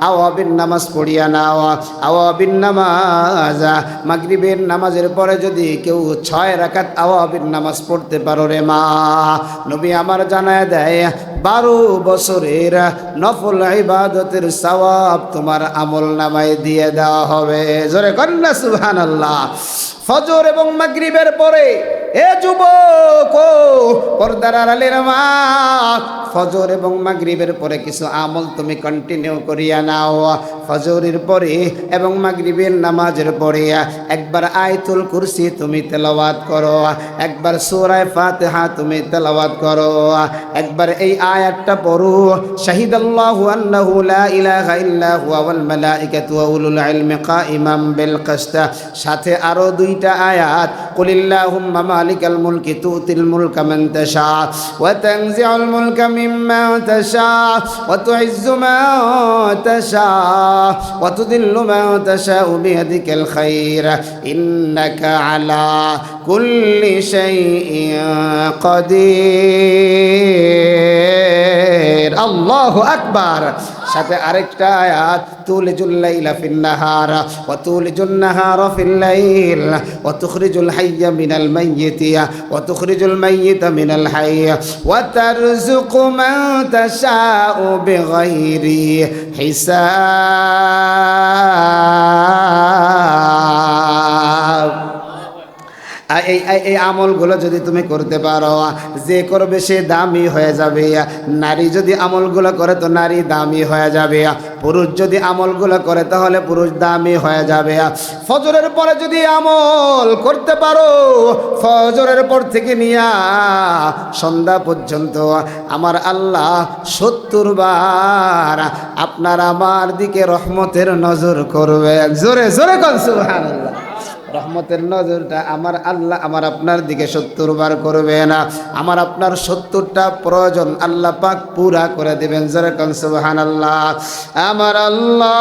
আওয়াবিন নামাজ পড়িয়া নাও। আওয়াবিন নামাজ মাগরিবের নামাজের পরে যদি কেউ 6 রাকাত আওয়াবিন নামাজ পড়তে পারো রে মা, নবী আমার জানায় দেয় 12 বছরের নফল ইবাদতের সওয়াব তোমার আমল নামায় দিয়ে দেওয়া হবে। জোরে করেন না সুবহানাল্লাহ। ফজর এবং মাগরিবের পরে এ যুবক ও পর্দার আড়ালের মা, ফজর এবং মাগরিবের পরে কিছু আমল তুমি কন্টিনিউ করিয়া নাও। ফজরের পরে এবং মাগরিবের নামাজের পরে একবার আয়াতুল কুরসি তুমি তেলাওয়াত করো, একবার সূরা ফাতিহা তুমি তেলাওয়াত করো, একবার এই আয়াতটা পড়ো, শাহিদাল্লাহু আন্নাহু লা ইলাহা ইল্লা হুয়া ওয়াল মালাইকাতু ওয়া উলুল ইলমি কাইমাম বিল কিসত। সাথে আরো 2টা আয়াত, কুলিল্লাহুম্মা মালিকাল মুলকি তুতিল মুলকা মান তাশা ওয়া তানজিউল মুলকা মিম্মা তাশা ওয়া তুইজ্জু মান তাশা ওয়া তুদিল্লু মান তাশা বিয়াদিকাল খায়র ইন্নাকা আলা কুল্লি শাইইন কাদির। আল্লাহু আকবার। সাথে আরেকটা আয়াত, তুলিজুল লাইলা ফিন নাহার ওয়া তুলিজুন নাহারা ফিল লাইল ওয়া তুখরিজুল হাইয়্যা মিনাল মাইয়্যিতি ওয়া তুখরিজুল মাইয়্যিতা মিনাল হাইয়্য ওয়া তারযুকু মান তাশাউ বিগাইরি হিসাব। এই আমলগুলো যদি তুমি করতে পারো, যে করবে সে দামি হয়ে যাবে। নারী যদি আমলগুলো করে তো নারী দামি হয়ে যাবে, পুরুষ যদি আমলগুলো করে তাহলে পুরুষ দামি হয়ে যাবে। ফজরের পরে যদি আমল করতে পারো, ফজরের পর থেকে নিয়ে সন্ধ্যা পর্যন্ত আমার আল্লাহ 70 বার আপনার আমার দিকে রহমতের নজর করবে। জোরে জোরে কোন সুবহানাল্লাহ। রহমতের নজরটা আমার আল্লাহ আমার আপনার দিকে 70 বার করবে না, আমার আপনার 70টা প্রয়োজন আল্লাহ পাক পুরা করে দিবেন। যেরকম সুবহানাল্লাহ। আমার আল্লাহ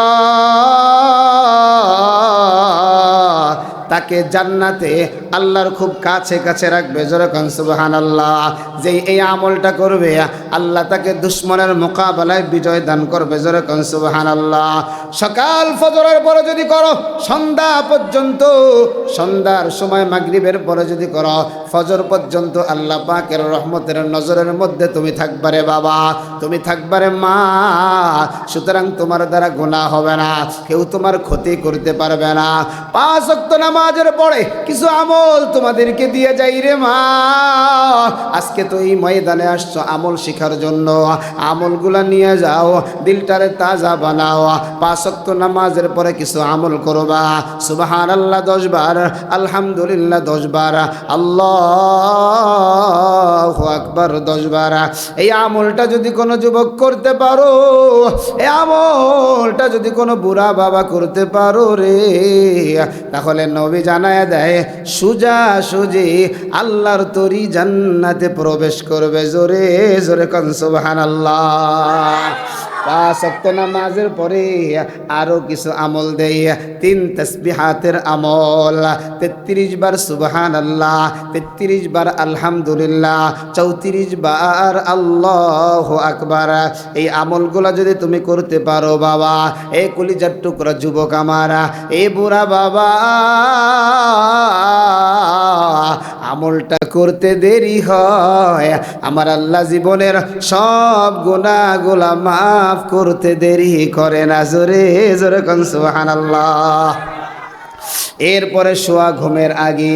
তাকে জান্নাতে আল্লাহর খুব কাছে কাছে রাখবে। যেরকম সুবহানাল্লাহ। যেই এই আমলটা করবে আল্লাহ তাকে দুশ্মনের মোকাবেলায় বিজয় দান করবে। যেরকম সুবহানাল্লাহ। সকাল ফজরের পরে যদি করো সন্ধ্যা পর্যন্ত, সন্ধ্যার সময় মাগরিবের পরে যদি করো ফজর পর্যন্ত, আল্লাহ পাকের রহমতের নজরের মধ্যে তুমি থাকবারে বাবা, তুমি থাকবারে মা। সুতরাং তোমার দ্বারা গুনাহ হবে না, কেউ তোমার ক্ষতি করতে পারবে না। 5 ওয়াক্ত নামাজের পরে কিছু আমল তোমাদেরকে দিয়ে যাই রে মা। আজকে তো এই ময়দানে আসছো আমল শেখার জন্য, আমলগুলা নিয়ে যাও, দিলটারে তাজা বানাও। 5 ওয়াক্ত নামাজের পরে কিছু আমল করবা। সুবহানাল্লাহ 10 বার, আলহামদুলিল্লাহ 10 বার, আল্লাহু আকবার 10 বার। এই আমলটা যদি কোনো যুবক করতে পারো, এই আমলটা যদি কোনো বুড়া বাবা করতে পারো রে, তাহলে নবী জানায় দেয় সুজা সুজি আল্লাহর তরি জান্নাতে প্রবেশ করবে। জোরে জোরে কোন সুবহানাল্লাহ। 5 ওয়াক্ত নামাজের পরে আরো কিছু আমল দেই। 3 তাসবিহাতের আমল, 33 বার সুবহানাল্লাহ, 33 বার আলহামদুলিল্লাহ, 34 বার আল্লাহু আকবার। এই আমলগুলো যদি তুমি করতে পারো বাবা, এই কলিজার টুকরা যুবক আমার, এই বুড়া বাবা, আমলটা করতে দেরি হয়, আমার আল্লাহ জীবনের সব গুনাহগুলো মাফ করতে দেরি করে না। জোরে জোরে কোন সুবহানাল্লাহ। এরপরে শোয়া ঘুমের আগে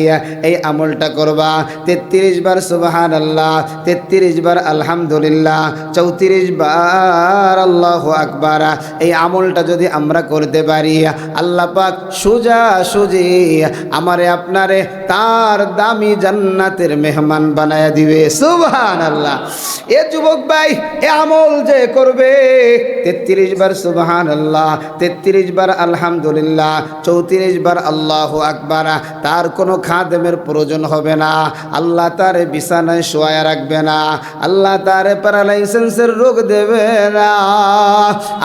এই আমলটা করবা। 33 বার সুবহানাল্লাহ, 33 বার আলহামদুলিল্লাহ, 34 বার আল্লাহু আকবার। এই আমলটা যদি আমরা করতে পারি, আল্লাহ পাক সুজা সুজি আমারে আপনারে তার দামি জান্নাতের মেহমান বানায়া দিবে। সুবহানাল্লাহ। এ যুবক ভাই, এ আমল যে করবে 33 বার সুবহানাল্লাহ, 33 বার আলহামদুলিল্লাহ, 34 বার আল্লাহু আকবার, তার কোনো খাদেমের প্রয়োজন হবে না। আল্লাহ তার বিছানায় শোয়া রাখবে না, আল্লাহ তার প্যারালাইসিসের রোগ দেবে না,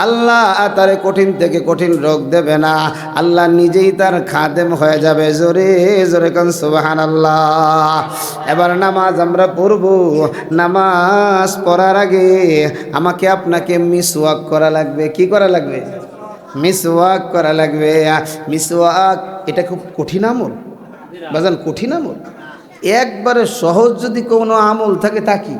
আল্লাহ তার কঠিন থেকে কঠিন রোগ দেবে না, আল্লাহ নিজেই তার খাদেম হয়ে যাবে। জোরে জোরে কোন সুবহানাল্লাহ। এবার নামাজ আমরা পড়ব। নামাজ পড়ার আগে আমাকে আপনাকে মিসওয়াক করা লাগবে। কি করা লাগবে? মিসওয়াক করা লাগবে। মিসওয়াক এটা খুব কঠিন আমল বাজান, কঠিন আমল। একবারে সহজ যদি কোনো আমল থাকে তা কি?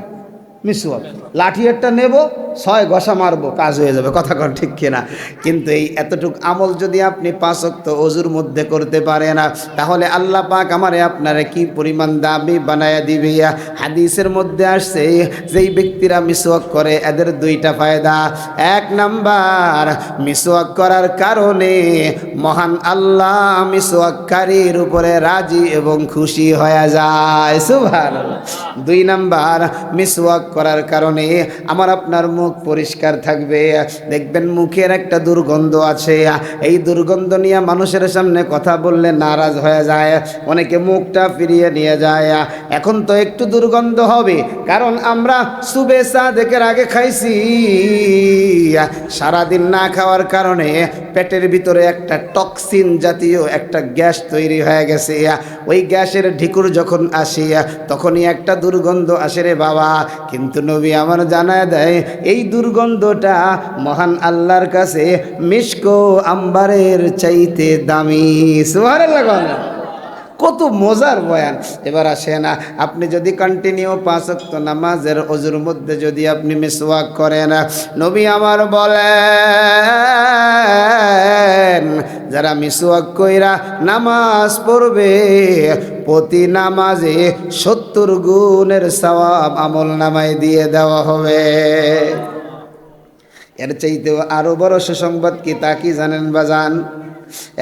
মিসওয়াক। লাঠি একটা নেব, 6 ঘষা মারবো, কাজ হয়ে যাবে। কথা কর ঠিক কিনা? কিন্তু এই এতটুক আমল যদি আপনি 5 ওয়াক্ত ওযুর মধ্যে করতে পারেন, তাহলে আল্লাহ পাক আমারে আপনারে কি পরিমাণ দামি বানায়া দিবে। হাদিসের মধ্যে আসছে যেই ব্যক্তিরা মিসওয়াক করে এদের 2টা ফায়দা। 1 নাম্বার, মিসওয়াক করার কারণে মহান আল্লাহ মিসওয়াককারীর উপরে রাজি এবং খুশি হয়ে যায়। সুবহানাল্লাহ। 2 নাম্বার, মিসওয়াক করার কারণে আমার আপনার মুখ পরিষ্কার থাকবে। দেখবেন মুখের একটা দুর্গন্ধ আছে, এই দুর্গন্ধ নিয়ে মানুষের সামনে কথা বললে নারাজ হয়ে যায়, অনেকে মুখটা ফিরিয়ে নিয়ে যায়। এখন তো একটু দুর্গন্ধ হবে, কারণ আমরা সুবে সাদেকের আগে খাইছি। সারাদিন না খাওয়ার কারণে পেটের ভিতরে একটা টক্সিন জাতীয় একটা গ্যাস তৈরি হয়ে গেছে। ওই গ্যাসের ঢিকুর যখন আসে তখনই একটা দুর্গন্ধ আসে রে বাবা। কিন্তু নবী আমার জানায় দেয় এই দুর্গন্ধটা মহান আল্লাহর কাছে মিশক আম্বারের চাইতে দামি। সুবহানাল্লাহ। কত মজার বয়ান। এবার আসেন, আপনি যদি কন্টিনিউ 5 ওয়াক্ত নামাজের ওযুর মধ্যে যদি আপনি মিসওয়াক করেন, নবী আমার বলেন যারা মিসওয়াক কইরা নামাজ পড়বে প্রতি নামাজে 70 গুণের সওয়াব আমল নামায় দিয়ে দেওয়া হবে। এর চাইতেও আরো বড় সুসংবাদ কি তা কি জানেন বাজান?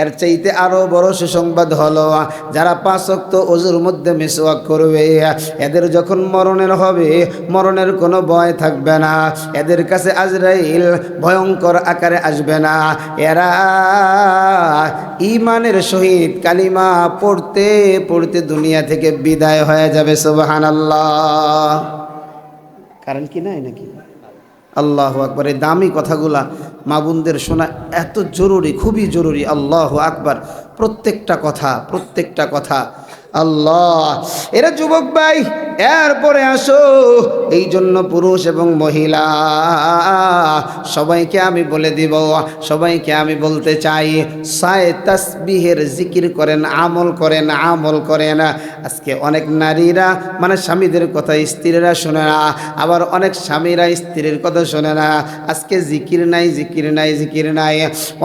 এর চাইতে আরো বড় সুসংবাদ হলো যারা 5 ওয়াক্ত ওযুর মধ্যে মিসওয়াক করবে এদের যখন মরণের হবে, মরণের কোনো ভয় থাকবে না, এদের কাছে আজরাইল ভয়ঙ্কর আকারে আসবে না। এরা ঈমানের সহিত কালিমা পড়তে পড়তে দুনিয়া থেকে বিদায় হয়ে যাবে। সুবহানাল্লাহ। কারণ কি নাই নাকি? আল্লাহু আকবার। এই দামি কথাগুলা মা বোনদের শোনা এত জরুরি, খুবই জরুরি। আল্লাহু আকবার। প্রত্যেকটা কথা আল্লাহ। এরা যুবক ভাই এরপরে আসো। এই জন্য পুরুষ এবং মহিলা সবাইকে আমি বলে দিব, সবাইকে আমি বলতে চাই, সায় তাসবিহের জিকির করেন, আমল করেন, আমল করেন। আজকে অনেক নারীরা মানে স্বামীদের কথা স্ত্রীরা শোনে না, আবার অনেক স্বামীরা স্ত্রীর কথা শোনে না। আজকে জিকির নাই, জিকির নাই, জিকির নাই।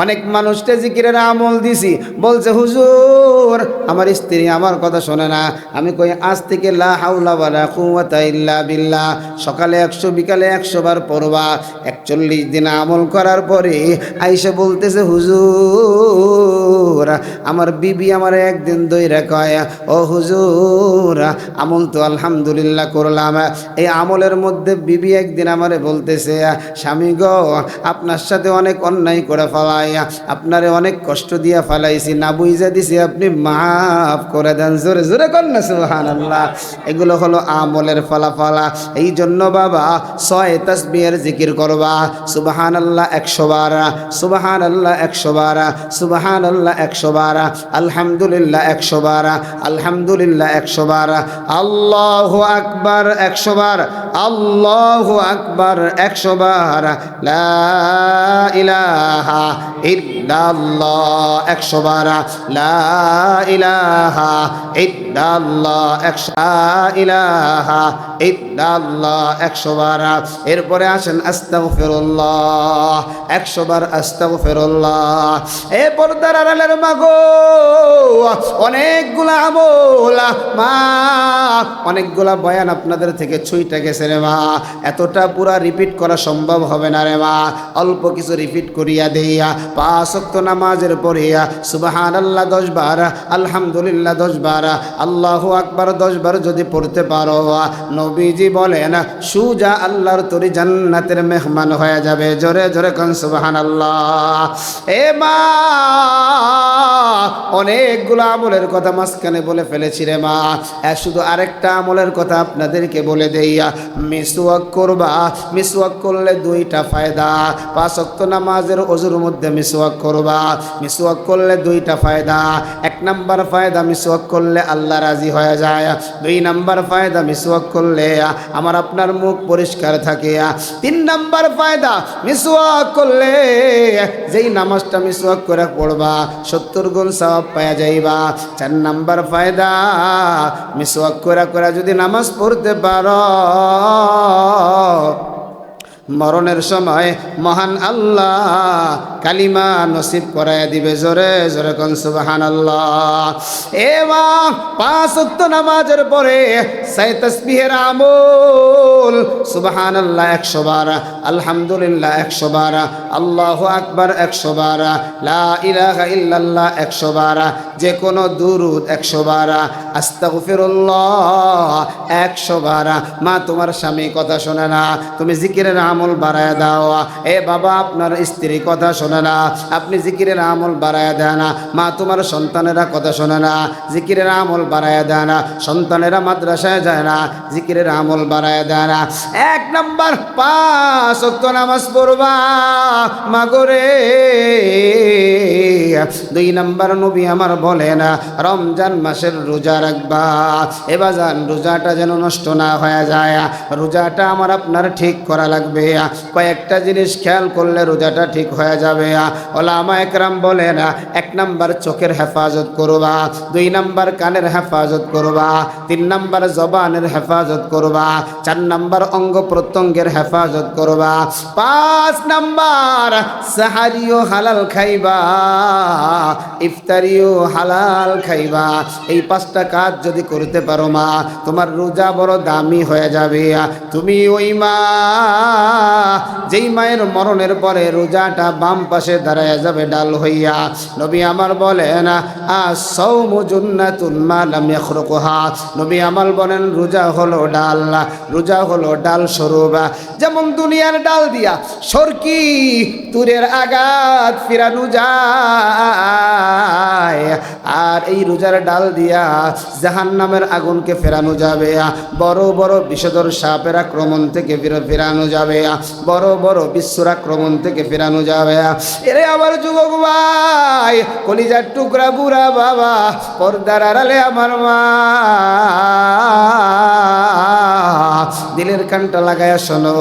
অনেক মানুষকে জিকিরের আমল দিছি, বলছে হুজুর আমার স্ত্রী আমার কথা শোনে না। আমি কই আজ থেকে লা হাওলা ওয়ালা কুওয়াতা ইল্লা বিল্লাহ, সকালে 100 বিকালে 100 বার পড়বা। 41 দিন আমল করার পরে আইসা বলতেছে হুজুর আমার বিবি আমার একদিন দইরা কয়, ও হুজুর আমল তো আলহামদুলিল্লাহ করলাম, এই আমলের মধ্যে বিবি একদিন আমারে বলতেছে, স্বামী গো আপনার সাথে অনেক অন্যায় করে ফেলাই, আপনারে অনেক কষ্ট দিয়া ফেলাইছি, না বুঝা দিছি, আপনি মাফ করে দেন। জোরে জোরে কর না সুবহানাল্লাহ। এগুলো হলো আমলের ফলাফল। এই জন্য বাবা 6 তাসবিহের জিকির করবা। সুবহানাল্লাহ 100 বার, সুবহানাল্লাহ 100 বার, সুবহানাল্লাহ 100 বার, আলহামদুলিল্লাহ 100 বার, আলহামদুলিল্লাহ 100 বার, আল্লাহু আকবার 100 বার, আল্লাহু আকবার 100 বার, লা ইলাহা ইল্লাল্লাহ 100 বার, লা ইলাহা ইল্লাল্লাহ 100, লা ইলাহা ইল্লাল্লাহ 100 বার। এরপরে আসেন আস্তাগফিরুল্লাহ 100 বার, আস্তাগফিরুল্লাহ। এ পর্দার আড়ালের মা গো, অনেকগুলা আমল মা, অনেকগুলা বয়ান আপনাদের থেকে ছুঁইটা গেছে রে মা, এতটা পুরা রিপিট করা সম্ভব হবে না রে মা, অল্প কিছু রিপিট করিয়া দেইয়া 5 ওয়াক্ত নামাজের পড়ে সুবহানাল্লাহ 10 বার, আলহামদুলিল্লাহ 10 বার, আল্লাহু আকবার 10 বার যদি পড়তে পারো, নবীজি বলেন সুজা আল্লাহর তরি জান্নাতের মেহমান হয়ে যাবে। জোরে জোরে কোন সুবহানাল্লাহ। এ মা অনেকগুলো আমলের কথা মাঝখানে বলে ফেলেছি রে মা, শুধু আরেকটা আমলের কথা আপনাদেরকে বলে দেইয়া, মিসওয়াক করবা। মিসওয়াক করলে 2টা ফায়দা। 5 ওয়াক্ত নামাজের ওযুর মধ্যে মিসওয়াক করবা। মিসওয়াক করলে 2টা ফায়দা। 1 নাম্বার ফায়দা, মিসওয়াক করলে আল্লাহ রাজি হয়ে যায়। 2 নাম্বার ফায়দা, মিসওয়াক করলে আমার আপনার মুখ পরিষ্কার থাকে। 3 নাম্বার ফায়দা, মিসওয়াক করলে যেই নামাজটা মিসওয়াক করে পড়বা 70 গুণ সওয়াব পাওয়া যাইবা। 4 নাম্বার ফায়দা, মিসওয়াক করে যদি নামাজ পড়তে পারো, মরণের সময় মহান আল্লাহ কালিমা নসিব করায় দিবে। জোরে জোরে কোন সুবহানাল্লাহ। এ মা 5 ওয়াক্ত নামাজের পরে 6 তাসবিহের আমল, সুবহানাল্লাহ 100 বার, আলহামদুলিল্লাহ 100 বার, আল্লাহু আকবার 100 বার, লা ইলাহা ইল্লাল্লাহ 100 বার, যে কোনো দুরুদ 100 বার, আস্তাগফিরুল্লাহ 100 বার। মা তোমার স্বামী কথা শোনে না, তুমি জিকিরের আমল বাড়ায় দাও। এ বাবা আপনার স্ত্রী কথা শোনে না, আপনি জিকিরের আমল বাড়ায় দেন না। মা তোমার সন্তানেরা কথা শোনে না, জিকিরের আমল বাড়ায় দেন না। সন্তানেরা মাদ্রাসায় যায় না, জিকিরের আমল বাড়ায় দেন না। 1 নাম্বার 5 ওয়াক্ত নামাজ পড়বা মাগরে। 2 নাম্বার নবী আমার বলেন রমজান মাসের রোজা রাখবা। এ বাজান রোজাটা যেন নষ্ট না হয়ে যায়, রোজাটা আমার আপনার ঠিক করা লাগবে। কয়েকটা জিনিস খেয়াল করলে রোজাটা ঠিক হয়ে যাবে। ওলামা একরাম বলেন 1 নাম্বার চোখের হেফাজত করবা, 2 নাম্বার কানের হেফাজত করবা, 3 নাম্বার জবানের হেফাজত করবা, 4 নাম্বার অঙ্গ প্রত্যঙ্গের হেফাজত করবা, 5 নাম্বার সাহারিও হালাল খাইবা, ইফতারিও হালাল খাইবা। এই 5টা কাজ যদি করতে পারো মা, তোমার রোজা বড় দামি হয়ে যাবে। তুমি ওই মা যেই মায়ের মরণের পরে রোজাটা বাম পাশে দাঁড়ায় যাবে ডাল হইয়া। নবী আমার বলেন আস-সাওমু জুন্নাতুন মা লাম ইয়াখরুকুহা। নবী আমার বলেন রোজা হলো ডাল, রোজা হলো ডাল স্বরূপ। যেমন দুনিয়ার ডাল দিয়া সরকি তুরের আঘাত ফিরানো যায়, আর এই রোজার ডাল দিয়া জাহান্নামের আগুনকে ফেরানো যাবে। বড় বড় বিষধর সাপের আক্রমণ থেকে ফেরানো যাবে, বড় বড় বিশ্বর আক্রমণ থেকে ফেরানো যাবে। এরে আমার যুবক ভাই, কলিজার টুকরা বুড়া বাবা, পর্দার আড়ালে আমার মা, দিলের কানটা লাগায়া শোনো,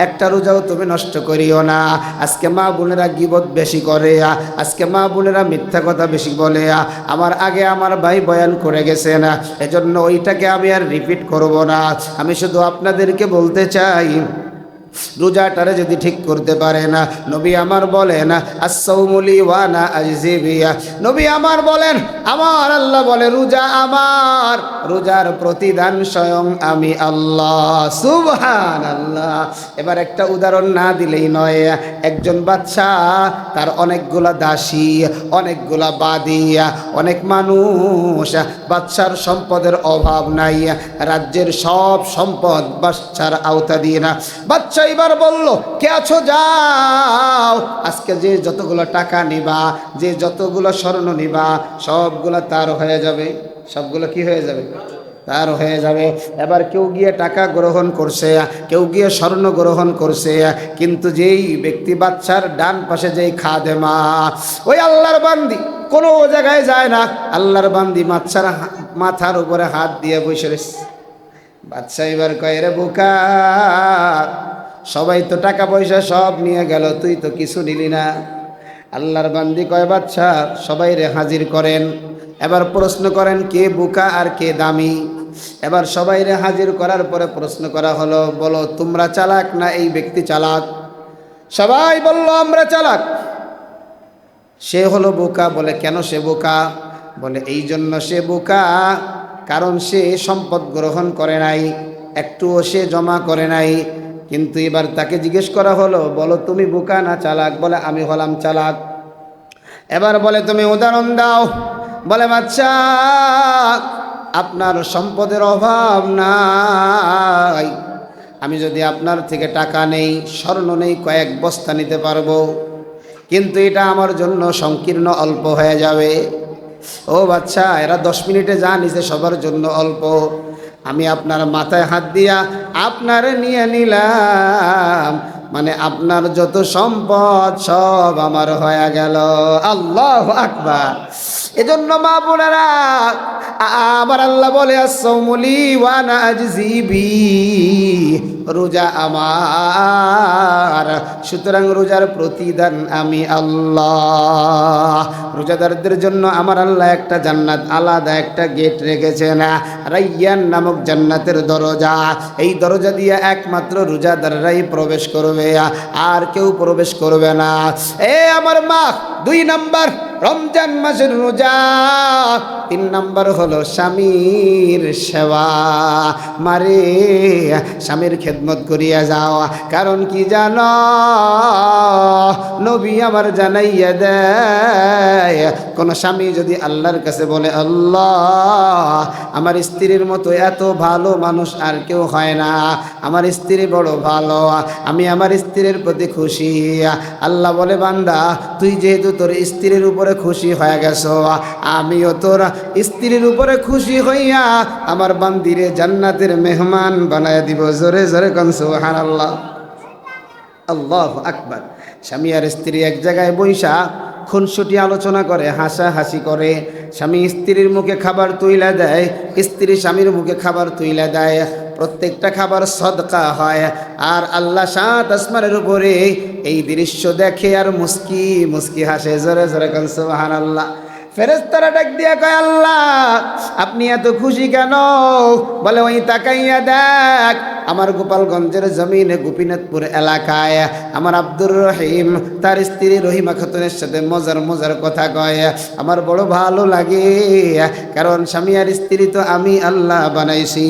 একটা রোজাও তুমি নষ্ট করিও না। আজকে মা বোনেরা গীবত বেশি করে, আজকে মা বোনেরা মিথ্যা কথা বেশি বলে। আমার আগে আমার ভাই বয়ান করে গেছে না, এজন্য ওইটাকে আমি আর রিপিট করব না। আমি শুধু আপনাদেরকে বলতে চাই, রোজাটারে যদি ঠিক করতে পারে না, নবী আমার বলেন আস-সাওমুলি ওয়া আনা আজজি বিহা, নবী আমার বলেন, আমার আল্লাহ বলে রোজা আমার, রোজার প্রতিদান স্বয়ং আমি আল্লাহ। সুবহানাল্লাহ। এবার একটা উদাহরণ না দিলেই নয়। একজন বাদশা, তার অনেকগুলা দাসী, অনেকগুলা বাদী, অনেক মানুষ। বাদশার সম্পদের অভাব নাই, রাজ্যের সব সম্পদ বাদশার আওতা দিয়ে না। বাদশা এবার বলল, কে আছো যাও, আজকে যে যতগুলো টাকা নিবা, যে যতগুলো স্বর্ণ নিবা, সবগুলো তার হয়ে যাবে। সবগুলো কি হয়ে যাবে? তার হয়ে যাবে। এবার কেউ গিয়ে টাকা গ্রহণ করছে, কেউ গিয়ে স্বর্ণ গ্রহণ করছে, কিন্তু যেই ব্যক্তি বাদশার ডান পাশে যেই খাদেমা, ওই আল্লাহর বান্দি কোনো জায়গায় যায় না, আল্লাহর বান্দি বাদশার মাথার উপরে হাত দিয়ে বসে রয়েছে। বাদশা এবার কয়, রে বোকা, সবাই তো টাকা পয়সা সব নিয়ে গেল, তুই তো কিছু নিলি না। আল্লাহর বান্দি কয়, বাদশা সবাই রে হাজির করেন, এবার প্রশ্ন করেন কে বোকা আর কে দামি। এবার সবাই রে হাজির করার পরে প্রশ্ন করা হলো, বলো তোমরা চালাক না এই ব্যক্তি চালাক? সবাই বলল আমরা চালাক। সে হলো বোকা। বলে কেন সে বোকা? বলে এই জন্য সে বোকা, কারণ সে সম্পদ গ্রহণ করে নাই, একটুও সে জমা করে নাই। কিন্তু এবার তাকে জিজ্ঞেস করা হলো, বলো তুমি বোকা না চালাক? বলে আমি হলাম চালাক। এবার বলে তুমি উদাহরণ দাও। বলে বাচ্চা, আপনার সম্পদের অভাব নাই, আমি যদি আপনার থেকে টাকা নেই, স্বর্ণ নেই, কয়েক বস্তা নিতে পারবো, কিন্তু এটা আমার জন্য সংকীর্ণ অল্প হয়ে যাবে। ও বাচ্চা, এরা 10 মিনিটে যা নিছে সবার জন্য অল্প, আমি আপনার মাথায় হাত দিয়া আপনারে নিয়ে নিলাম, মানে আপনার যত সম্পদ সব আমার হয়ে গেল। আল্লাহু আকবার। এজন্য মা বোনেরা, আবার আল্লাহ বলে আস-সাওমুলি ওয়া আনা আজজি বি, রোজা আমার, সুতরাং রোজার প্রতিদান আমি আল্লাহ। রোজাদারদের জন্য আমার আল্লাহ একটা জান্নাত, আলাদা একটা গেট রেখেছেন, রাইয়ান নামক জান্নাতের দরজা। এই দরজা দিয়ে একমাত্র রোজাদাররাই প্রবেশ করবে, আর কেউ প্রবেশ করবে না। এ আমার মা, 2 নাম্বার রমজান মাসের রোজা, 3 নাম্বার হলো স্বামীর সেবা। মারে, স্বামীর খেদমত করিয়া যাও। কারণ কি জানো, নবী আমার জানাইয়া দেয়, কোন স্বামী যদি আল্লাহর কাছে বলে, আল্লাহ আমার স্ত্রীর মতো এত ভালো মানুষ আর কেউ হয় না, আমার স্ত্রী বড় ভালো, আমি আমার স্ত্রীর প্রতি খুশি। আল্লাহ বলে, বান্দা তুই যেহেতু তোর স্ত্রীর উপরে খুশি হয়ে গেছো, আমিও তোর স্ত্রীর উপরে খুশি হইয়া আমার বান্দিরে জান্নাতের মেহমান বানায় দিব। জোরে জোরে কোন সুবহানাল্লাহ। আল্লাহু আকবার। স্বামী আর স্ত্রী এক জায়গায় বইসা খুনসুটি আলোচনা করে, হাসাহাসি করে। স্বামী স্ত্রীর মুখে খাবার তুইলা দেয়, স্ত্রী স্বামীর মুখে খাবার তুইলা দেয়, প্রত্যেকটা খাবার সদকা হয়। আর আল্লাহ 7 আসমানের উপরে এই দৃশ্য দেখে আর মুস্কি মুস্কি হাসে। জোরে জোরে কোন সুবহানাল্লাহ। ফেরেশতারা ডাক দিয়া কয়, আল্লাহ আপনি এত খুশি কেন? বলে, ওই তাকাইয়া দেখ, আমার গোপালগঞ্জের জমিনে গোপীনাথপুর এলাকায় আমার আব্দুর রহিম তার স্ত্রী রহিমা খাতুনের সাথে মজার মজার কথা কয়। আমার বড় ভালো লাগে, কারণ স্বামী আর স্ত্রী তো আমি আল্লাহ বানাইছি।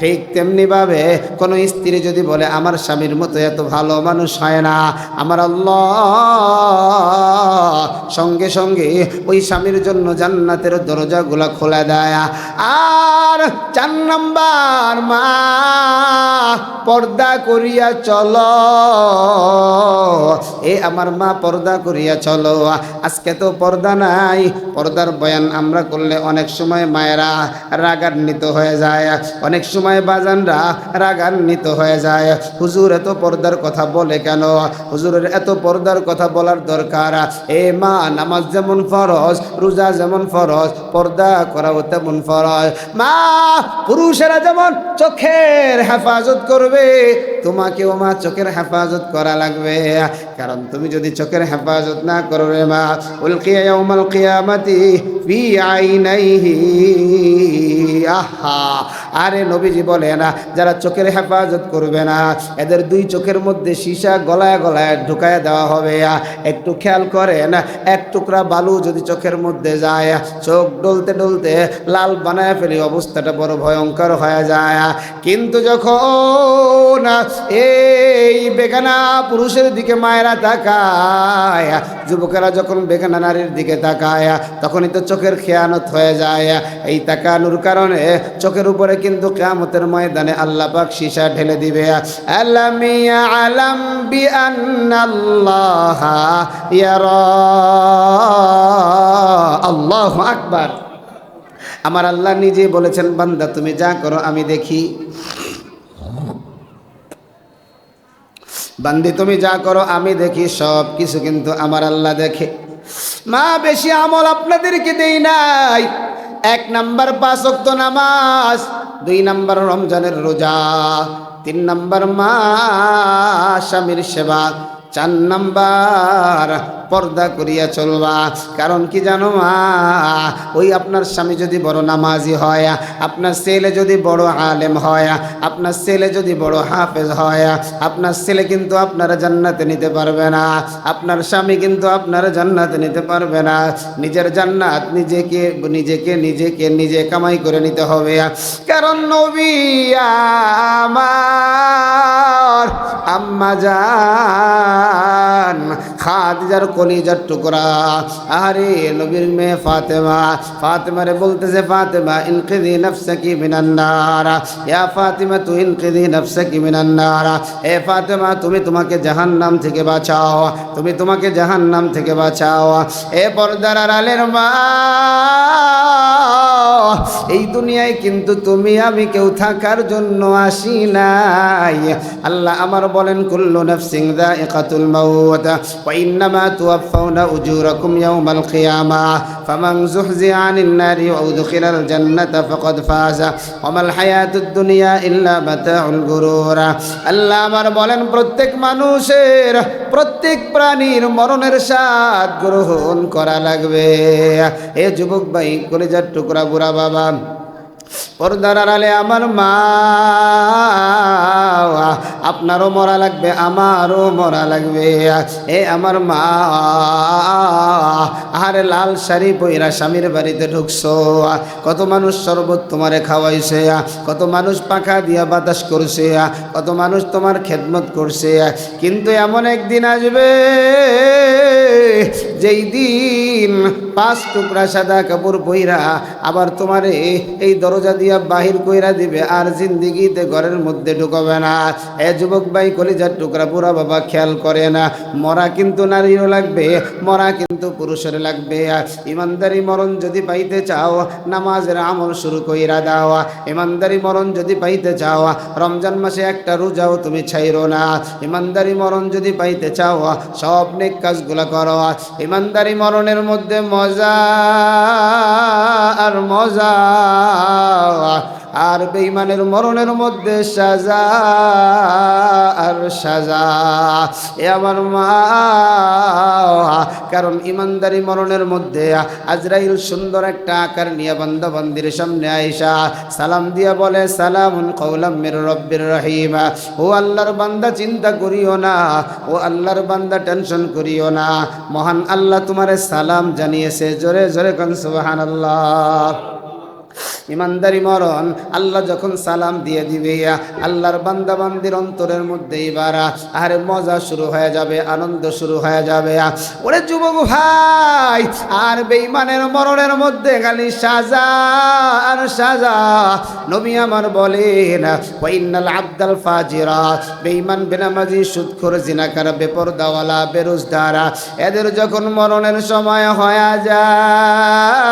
ঠিক তেমনিভাবে কোনো স্ত্রী যদি বলে আমার স্বামীর মতো এত ভালো মানুষ হয় না, আমার আল্লাহ সঙ্গে সঙ্গে ওই স্বামীর জন্য জান্নাতের দরজাগুলা খোলা দেয়। আর 4 নাম্বার, মা পর্দা করিয়া চলো। এ আমার মা পর্দা করিয়া চলো। আজকে তো পর্দা নাই, পর্দার বয়ান আমরা করলে অনেক সময় মায়েরা রাগান্বিত হয়ে যায়, অনেক সময় বাজানরা রাগান্বিত হয়ে যায়। হুজুর এত পর্দার কথা বলে কেন? হুজুরের এত পর্দার কথা বলার দরকার। এ মা, নামাজ যেমন ফরজ, রোজা যেমন ফরজ, পর্দা করাও তেমন ফরজ। মা, পুরুষেরা যেমন চোখের হেফাজত হেফাজত করবে, তোমাকেও মা চোখের হেফাজত করা লাগবে। কারণ তুমি যদি চোখের হেফাজত না করো রে মা, উলকিয়া ইয়াউমাল কিয়ামাতি ফি আইনাইহি, আহা। আরে নবীজি বলে না, যারা চোখের হেফাজত করবে না এদের দুই চোখের মধ্যে সীসা গলায় গলায় ঢুকায় দেওয়া হবে। একটু খেয়াল করেন, এক টুকরা বালু যদি চোখের মধ্যে যায়, চোখ ডলতে ডলতে লাল বানায় ফেলি, অবস্থাটা বড় ভয়ঙ্কর হয়ে যায়। কিন্তু যখন এই বেগানা পুরুষের দিকে মায়েরা তাকায়, যুবকেরা যখন বেগানা নারীর দিকে তাকায়, তখনই তো চোখের খেয়ানত হয়ে যায়। এই তাকানোর কারণে চোখের উপরে কিন্তু কিয়ামতের ময়দানে আল্লাহ পাক সীসা ঢেলে দিবে। আলাম ইয়ালাম বিআন্নাল্লাহা ইয়ারা, আল্লাহু আকবার। আমার আল্লাহ নিজে বলেছেন, বান্দা তুমি যা করো আমি দেখি। বান্দি তুমি যা করো আমি দেখি, সব কিছু কিন্তু আমার আল্লাহ দেখে। মা বেশি আমল আপনাদেরকে দেই নাই। 1 নাম্বার 5 ওয়াক্ত নামাজ, 2 নাম্বার রমজানের রোজা, 3 নাম্বার মা স্বামীর সেবা, 4 নাম্বার পর্দা করিয়া চলবা। কারণ কি জানো মা, ওই আপনার স্বামী যদি বড় নামাজি হয়, আপনার ছেলে যদি বড় আলেম হয়, আপনার ছেলে যদি বড় হাফেজ হয়, আপনার ছেলে কিন্তু আপনারা জান্নাতে নিতে পারবে না, আপনার স্বামী কিন্তু আপনারা জান্নাতে নিতে পারবে না। নিজের জান্নাত নিজে কামাই করে নিতে হবে। কারণ নবী আমার আম্মা জান খাদিজার কলিজার টুকরা, আরে নবীর মেয়ে ফাতেমা, ফাতেমারে বলতেছে, ফাতেমা ইনকিদি নাফসাকি মিনান নার, ইয়া ফাতেমা তু ইনকিদি নাফসাকি মিনান নার। এ ফাতেমা তুমি তোমাকে জাহান্নাম থেকে বাঁচাও, তুমি তোমাকে জাহান্নাম থেকে বাঁচাও। এ পর্দার আড়ালের মা, এই দুনিয়ায় কিন্তু তুমি আমি কেউ থাকার জন্য আসি নাই। আল্লাহ আমার বলেন, কুল্লু নাফসিন যায়িকাতুল মাউত ওয়া ইন্নামা তুওয়াফাউনা উজুরাকুম ইয়াওমাল কিয়ামাহ ফামান যুহজিহা আনিন নারি ওয়া উদখিলাল জান্নাতা ফাকাদ ফাযা ওয়া মাল হায়াতুদ দুনিয়া ইল্লা মাতাউল গুরুর। আল্লাহ আমার বলেন, প্রত্যেক মানুষের, প্রত্যেক প্রাণীর মরণের স্বাদ গ্রহণ করা লাগবে। এ যুবক ভাই, কলিজার টুকরা বুড়া বাবা, পর্দার আড়ালে আমার মা, আপনারও মরা লাগবে, আমারও মরা লাগবে। এ আমার মা, আরে লাল শাড়ি পইরা স্বামীর বাড়িতে ঢুকছো, কত মানুষ শরবত তোমারে খাওয়াইছে, কত মানুষ পাখা দিয়া বাতাস করছে, কত মানুষ তোমার খেদমত করছে। কিন্তু এমন একদিন আসবে যেই দিন 5 টুকরা সাদা কাপড় পইরা আবার তোমারে এই দরজা দিয়া বাহির কইরা দিবে, আর জিন্দিগিতে ঘরের মধ্যে ঢুকাবে না। এ যুবক ভাই, কলিজার টুকরা বুড়া বাবা, খেয়াল করে না, মরা কিন্তু নারীরও লাগবে, মরা কিন্তু পুরুষের লাগবে। ইমানদারি মরণ যদি পাইতে চাও, নামাজের আমল শুরু কইরা দাও। ইমানদারি মরণ যদি পাইতে চাও, রমজান মাসে একটা রোজাও তুমি ছাইরো না। ইমানদারি মরণ যদি পাইতে চাও, সব নেক কাজগুলা করো। ইমানদারি মরণের মধ্যে মজা আর মজা, আর বেঈমানের মরণের মধ্যে সাজা আর সাজা। এ আমার মা, কারণ ইমানদারি মরণের মধ্যে আজরাইল সুন্দর একটা আকার নিয়ে বান্দা বান্দির সামনে আইসা সালাম দিয়া বলে, সালামুন কওলাম মির রব্বির রহিম। ও আল্লাহর বান্দা, চিন্তা করিও না, ও আল্লাহর বান্দা টেনশন করিও না, মহান আল্লাহ তোমারে সালাম জানিয়েছে। জোরে জোরে কোন সুবহানাল্লাহ। ইমানদারি মরণ আল্লাহ যখন সালাম দিয়ে দিবে, আল্লাহর বান্দা বান্দির অন্তরের মধ্যে এবার আরে মজা শুরু হয়ে যাবে, আনন্দ শুরু হয়ে যাবে। ওরে যুবক ভাই, আর বেঈমানের মরণের মধ্যে খালি সাজা আর সাজা। নবী আমার বলেন, ওয়া ইন্নাল আবদাল ফাজিরা, বেঈমান, বেনামাজি, সুদখোর, জিনাকার, বেপরদাওয়ালা, বেরোজগার, এদের যখন মরণের সময় হয়ে যায়,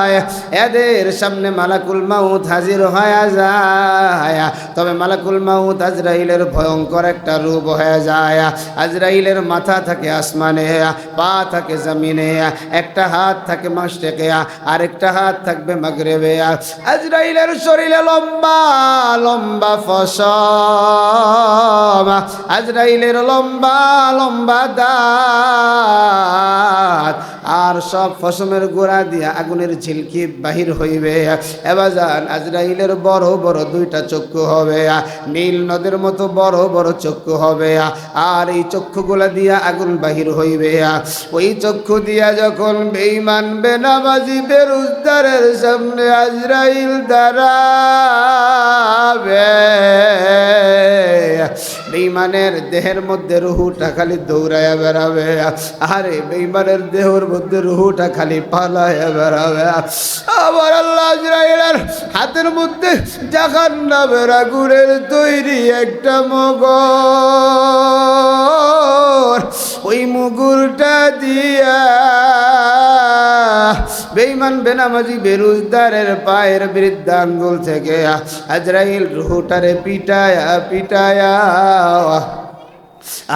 যায়, এদের সামনে মালাকুল মাউত হাজির হয়ে যায়। তবে মালাকুল মাউত আজরাইলের ভয়ঙ্কর একটা রূপ হয়ে যায়। আজরাইলের মাথা থাকে আসমানে, পা থাকে জমিনে, একটা হাত থাকে মাশরিকে, আরেকটা হাত থাকবে মাগরিবে। আজরাইলের শরীরে লম্বা লম্বা ফসম, আজরাইলের লম্বা লম্বা দাঁত, আর সব ফসমের গোড়া দিয়া আগুনের ঝিলকি বাহির হইবে। এবাজান আজরাইলের বড় বড় দুইটা চক্ষু হবে, নীল নদের মতো বড় বড় চক্ষু হবে, আর এই চক্ষুগুলা দিয়া আগুন বাহির হইবে। ওই চক্ষু দিয়া যখন বেঈমান বেনামাজি বেরুজদারের সামনে আজরাইল দাঁড়াবে, বেঈমানের দেহের মধ্যে রুহুটা খালি দৌড়াইয়া বেড়াবে, আরে বেঈমানের দেহের মধ্যে রুহুটা খালি পালাইয়া বেড়াবে। আবার আল্লাহ আজরাইলের হাতের মধ্যে জাহান্নামের আগুনের তৈরি একটা মুগুর, ওই মুগুরটা দিয়া বেঈমান বেনামাজি বেরুজদারের পায়ের বৃদ্ধ আঙ্গুল থেকে আজরাইল রুহুটারে পিটায়া পিটায়া,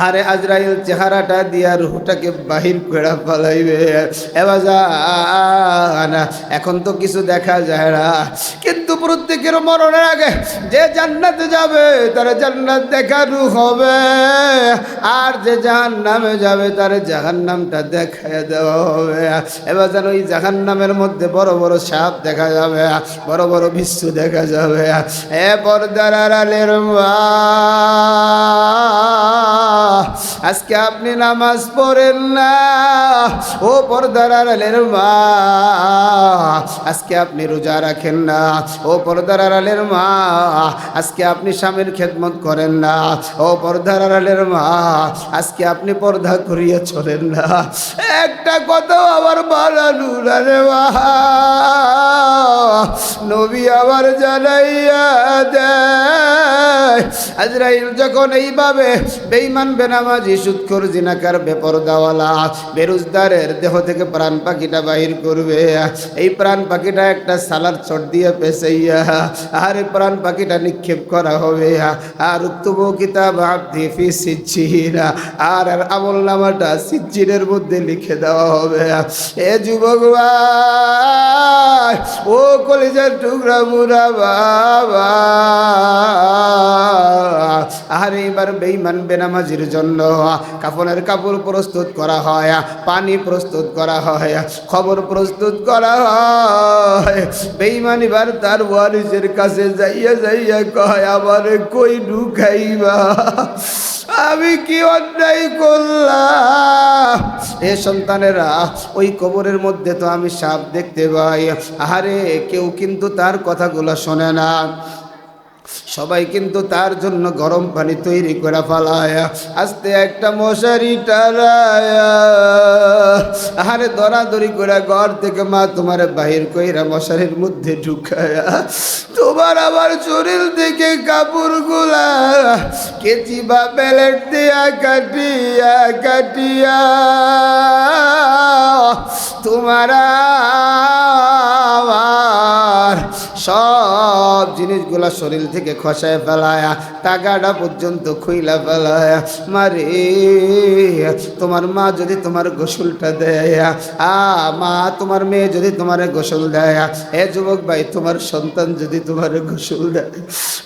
আরে আজরাইল চেহারাটা দিয়া রুহটাকে বাহির করে ফেলাইবে। এবাজান এখন তো কিছু দেখা যায় না, কিন্তু প্রত্যেকের মরণের আগে যে জান্নাতে যাবে তার জান্নাত দেখানো হবে, আর যে জাহান্নামে যাবে তার জাহান্নামটা দেখায় দেওয়া হবে। এবাজান ওই জাহান্নামের মধ্যে বড় বড় সাপ দেখা যাবে, বড় বড় বিচ্ছু দেখা যাবে। এ পর্দার আড়ালের মা, আজকে আপনি নামাজ পড়েন না, ও পর্দার আড়ালের মা, আজকে আপনি রোজা রাখেন না, ও পর্দার আড়ালের মা, আজকে আপনি স্বামীর খেদমত করেন না, ও পর্দার আড়ালের মা, আজকে আপনি পর্দা করিয়া চলেন না। একটা কথা আবার বানালু না রে মা, নবী আবার জানাইয়া দেয়, আজরাইল যখন এইভাবে বেঈমান বেনামাজি সুদখোর জিনাকার বেপরদাওয়ালা বেরুজদারের দেহ থেকে প্রাণ পাখিটা বাহির করবে, এই প্রাণ পাখিটা একটা সালার চট দিয়ে পেঁচাইয়া আর এই প্রাণ পাখিটা নিক্ষেপ করা হবে, আর উক্তবু কিতাব আবদি ফি সিজ্জিন, আর আমল নামাটা সিজ্জিনের মধ্যে লিখে দেওয়া হবে। এ যুবক ভাই, ও কলিজার টুকরা মুরা বাবা, আর এইবার বেঈমান বেনামাজির জন্য কাফনের কাপড় প্রস্তুত করা হয়, পানি প্রস্তুত করা হয়, খবর প্রস্তুত করা হয়। বেঈমান এবার তার ওয়ারিসের কাছে যাইয়া যাইয়া কয়, আমার কই ঢুকাইবা, আমি কি অন্যায় করলাম? এ সন্তানেরা, ওই কবরের মধ্যে তো আমি সাপ দেখতে পাই, আরে কেউ কিন্তু তার কথাগুলো শোনে না, সবাই কিন্তু তার জন্য গরম পানি তৈরি করে ফেলায়, আস্তে একটা মশারি টানায়া আরে দরাদরি করে ঘর থেকে মা তোমার বাহির কইরা মশারির মধ্যে ঢুকায়া, তোমার আবার শরীর থেকে কাপড়গুলা কেচি বা বেলেট দিয়া কাটিয়া কাটিয়া তোমার আমার সব জিনিসগুলা শরীর থেকে খসায় ফেলায়া, টাকাটা পর্যন্ত খুইলা ফেলায়া, মারে তোমার মা যদি তোমার গোসলটা দেয়, মা তোমার মেয়ে যদি তোমার গোসল দেয়, এ যুবক ভাই তোমার সন্তান যদি তোমার গোসল দেয়,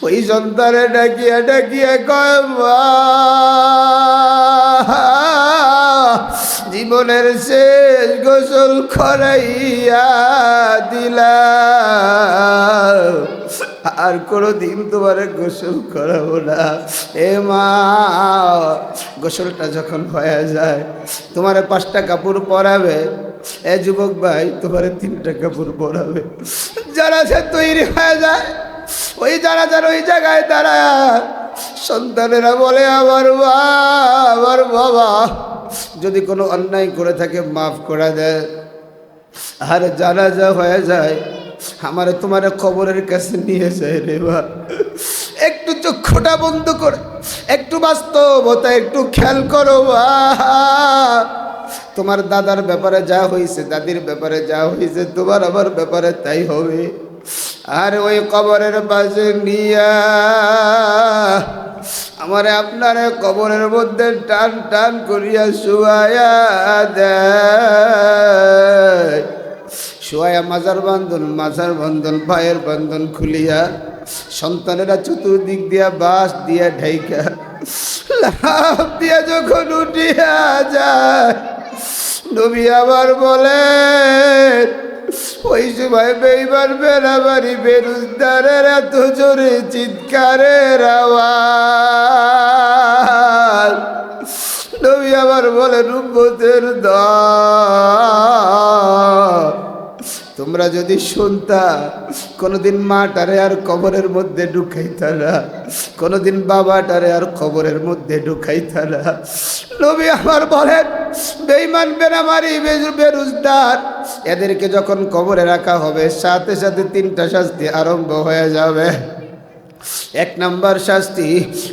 ওই সন্তানে ডাকিয়া ডাকিয়া কয়, মা জীবনের শেষ গোসল করাইয়া দিলা, আর কোনোদিন তোমার গোসল করাবো না। এ মা, গোসলটা যখন হয়ে যায় তোমার 5টা কাপড় পরাবে, এ যুবক ভাই তোমার 3টা কাপড় পরাবে। যারা সে তৈরি হয়ে যায়, ওই যারা যারা ওই জায়গায় দাঁড়ায় সন্তানেরা বলে, আমার মা আমার বাবা যদি কোনো অন্যায় করে থাকে মাফ করে দেয়, আর জানাজা হয়ে যায় আমারে তোমার কবরের কাছে নিয়ে যায় রে বা। একটু চক্ষুটা বন্ধ করে একটু বাস্তবতা একটু খেয়াল করো বা, তোমার দাদার ব্যাপারে যা হয়েছে, দাদির ব্যাপারে যা হয়েছে, তোমার আমার ব্যাপারে তাই হবে। আর ওই কবরের পাশে নিয়া আমারে আপনার কবরের মধ্যে টান টান করিয়া শুয়ায়া দেয়। শুয়ায়া মাজার বন্ধন পায়ের বন্ধন খুলিয়া সন্তানেরা চতুর্দিক দিয়া বাঁশ দিয়া ঢাইকা লাফ দিয়া যখন উঠিয়া যায়, নবী আবার বলেন ওই সময় বেঈমান বেনামারি বেরুজদারের এত জোরে চিৎকারের আওয়াজ। নবী আবার বলেন উম্মতের দল, তোমরা যদি শুনতা কোনোদিন মাটারে আর কবরের মধ্যে ঢুকাইতা না, কোনোদিন বাবাটারে আর কবরের মধ্যে ঢুকাইতা না। নবী আমার বলেন বেঈমান বেনামারি বেরুজদার এদেরকে যখন কবরে রাখা হবে সাথে সাথে তিনটা শাস্তি আরম্ভ হয়ে যাবে। এক নাম্বার শাস্তি,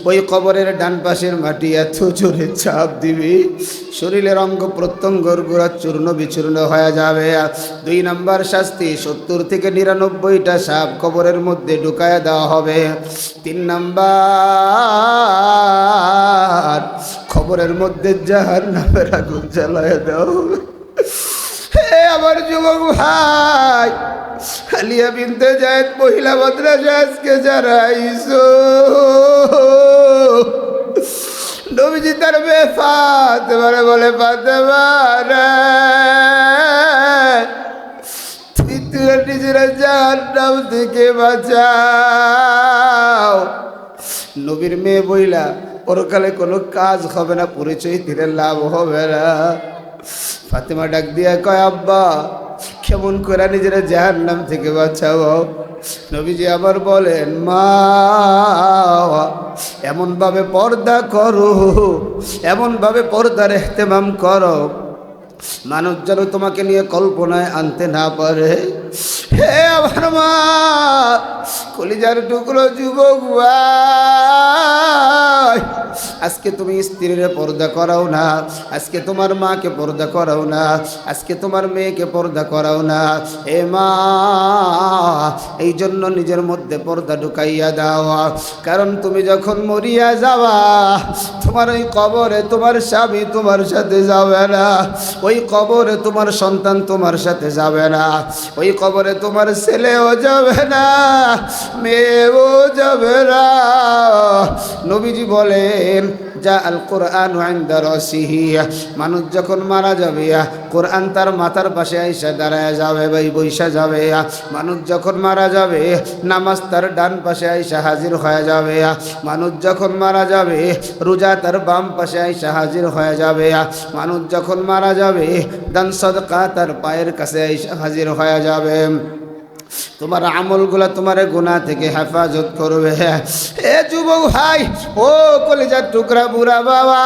ওই কবরের ডান পাশের মাটি এত জোরে চাপ দিবি শরীরের অঙ্গ প্রত্যঙ্গর গোড়া চূর্ণ বিচূর্ণ হয়ে যাবে। 2 নাম্বার শাস্তি, 70 থেকে 99টা সাপ কবরের মধ্যে ঢুকায় দেওয়া হবে। 3 নাম্বার, কবরের মধ্যে জাহান্নামের আগুন জ্বালায় দেওয়া হবে। হে আমার যুবক ভাই, আলিয়া বিনতে জায়েদ মহিলা মাদ্রাসা আজকে যারা আইছো, নবীজি তার মেয়ে ফাতেমারে বলে ফাতেমা রে, তুই নিজেরা জাহান্নাম থেকে বাঁচাও। নবীর মেয়ে বইলা পরকালে কোনো কাজ হবে না, পরিচয় দিলে লাভ হবে না। ফাতেমা ডাক দিয়া কয় আব্বা কেমন করে নিজেরা জাহান্নাম থেকে বাঁচাও? নবীজি আবার বলেন মা এমনভাবে পর্দা করো, এমনভাবে পর্দার ইহতেমাম করো মানুষ যেন তোমাকে নিয়ে কল্পনায় আনতে না পারে। হে আমার মা, কলিজার টুকরো যুবক ভাই, আজকে তুমি স্ত্রীর পর্দা করাও না, আজকে তোমার মাকে পর্দা করাও না, আজকে তোমার মেয়েকে পর্দা করাও না। এ মা, এই জন্য নিজের মধ্যে পর্দা ঢুকাইয়া দাও, কারণ তুমি যখন মরিয়া যাবা তোমার ওই কবরে তোমার স্বামী তোমার সাথে যাবে না, ওই কবরে তোমার সন্তান তোমার সাথে যাবে না, ওই কবরে তোমার ছেলেও যাবে না, মেয়েও যাবে না। নবীজি বলেন যা আল কোরআন ইনদা রাসিহি, মানুষ যখন মারা যাবে কোরআন তার মাথার পাশে আইসা দাঁড়ায় যাবে, ভাই বৈশা যাবে। মানুষ যখন মারা যাবে নামাজ তার ডান পাশে আইসা হাজির হয়ে যাবে। মানুষ যখন মারা যাবে রোজা তার বাম পাশে আইসা হাজির হয়ে যাবে। মানুষ যখন মারা যাবে দান সদকা তার পায়ের কাছে আইসা হাজির হয়ে যাবে। তোমার আমলগুলা তোমার গুনাহ থেকে হেফাজত করবে। এ যুবক ভাই, ও কলিজার টুকরা বুড়া বাবা,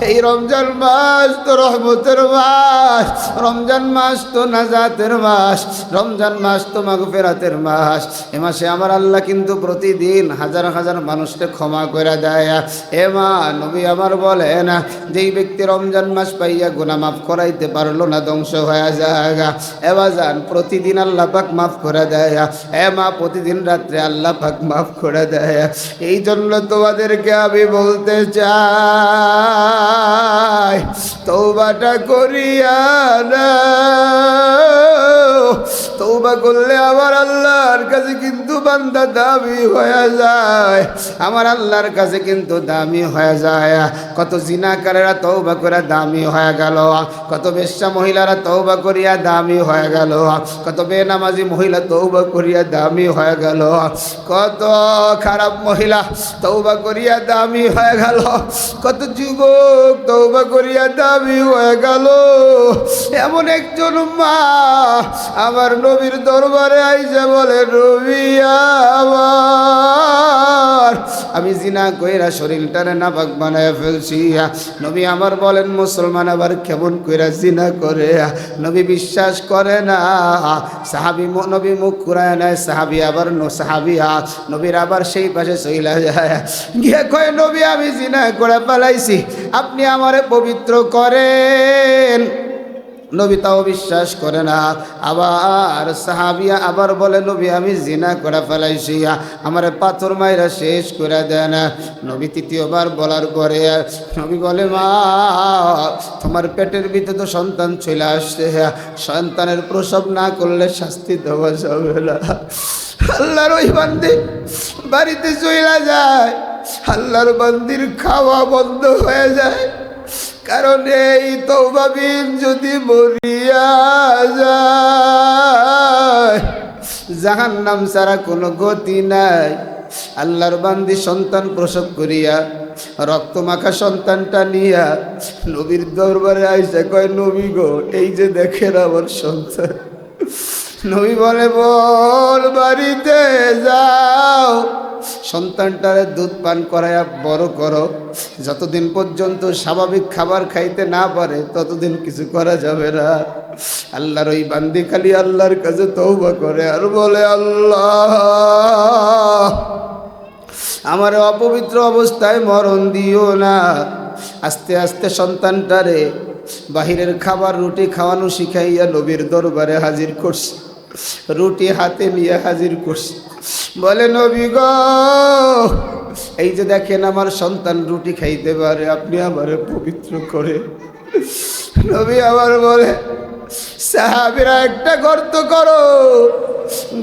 এই রমজান মাস তো রহমতের মাস, রমজান মাস তো নাজাতের মাস, রমজান মাস তো মাগফিরাতের মাস। এ মাসে আমার আল্লাহ কিন্তু প্রতিদিন হাজার হাজার মানুষকে ক্ষমা করে দেয়। এ মা, নবী আমার বলেন যেই ব্যক্তি রমজান মাস পাইয়া গুনাহ মাফ করাইতে পারলো না ধ্বংস হয়ে যায়। এবার যান প্রতিদিন আল্লাহ পাক মাফ করে দেয়। এ মা, প্রতিদিন রাত্রে আল্লাহ পাক মাফ করে দেয়। এই জন্য তোমাদেরকে আমি বলতে চাই তওবাটা করিয়া না, তওবা করলে আমার আল্লাহর কাছে কিন্তু বান্দা দামি হয়ে যায়, আমার আল্লাহর কাছে কিন্তু দামি হয়ে যায়। কত জিনাকারেরা তওবা করে দামি হয়ে গেল, কত বেশ্যা মহিলারা তওবা করিয়া দামি হয়ে গেল, কত বেনামাজি মহিলা তওবা করিয়া দামি হয়ে গেল, কত খারাপ মহিলা তওবা করিয়া দামি হয়ে গেল, কত যুবক তওবা করিয়া দামি হয়ে গেল। এমন একজন মা আমার নবীর দরবারে আইসা বলে, নবী আমার, আমি জিনা কইরা শরীরটারে নাপাক বানায় ফেলছি। নবী আমার বলেন, মুসলমান আবার কেমন কইরা জিনা করে? নবী বিশ্বাস করে না। সাহাবী নবী মুখ ঘুরায় নেয়, সাহাবী আবার সাহাবিয়া নবীর আবার সেই পাশে চইলা যায়, গিয়ে কয়, নবী আমি জিনা করে পালাইছি, আপনি আমারে পবিত্র করেন। নবী তাও বিশ্বাস করে না। আবার সাহাবিয়া আবার বলে, নবী আমি জিনা করে ফেলাইছি, আমারে পাথর মাইরা শেষ করে দেয় না। নবী তৃতীয়বার বলার পরে নবী বলে, মা তোমার পেটের ভিতরে তো সন্তান চলে আসছে, সন্তানের প্রসব না করলে শাস্তি দেওয়া যাবে না। আল্লাহর ওই বান্দি বাড়িতে চলে যায়, আল্লাহর বান্দির খাওয়া বন্ধ হয়ে যায়, কারণ এই তওবাবিন যদি মরিয়া যায় জাহান্নাম ছাড়া কোনো গতি নাই। আল্লাহর বান্দি সন্তান প্রসব করিয়া রক্তমাখা সন্তানটা নিয়া নবীর দরবারে আইসা কয়, নবী গো, এই যে দেখেন আমার সন্তান। নবী বলে, বল বাড়িতে যাও, সন্তানটারে দুধ পান করায়া বড় করো, যতদিন পর্যন্ত স্বাভাবিক খাবার খাইতে না পারে ততদিন কিছু করা যাবে না। আল্লাহর ওই বান্দি খালি আল্লাহর কাছে তওবা করে আর বলে, আল্লাহ আমার অপবিত্র অবস্থায় মরণ দিও না। আস্তে আস্তে সন্তানটারে বাহিরের খাবার রুটি খাওয়ানো শিখাইয়া নবীর দরবারে হাজির করছে, রুটি হাতে নিয়ে হাজির করছে, বলে, নবী গো, এই যে দেখেন আমার সন্তান রুটি খাইতে পারে, আপনি আমারে পবিত্র করে। নবী আবার বলে, সাহাবীরা একটা গর্ত করো,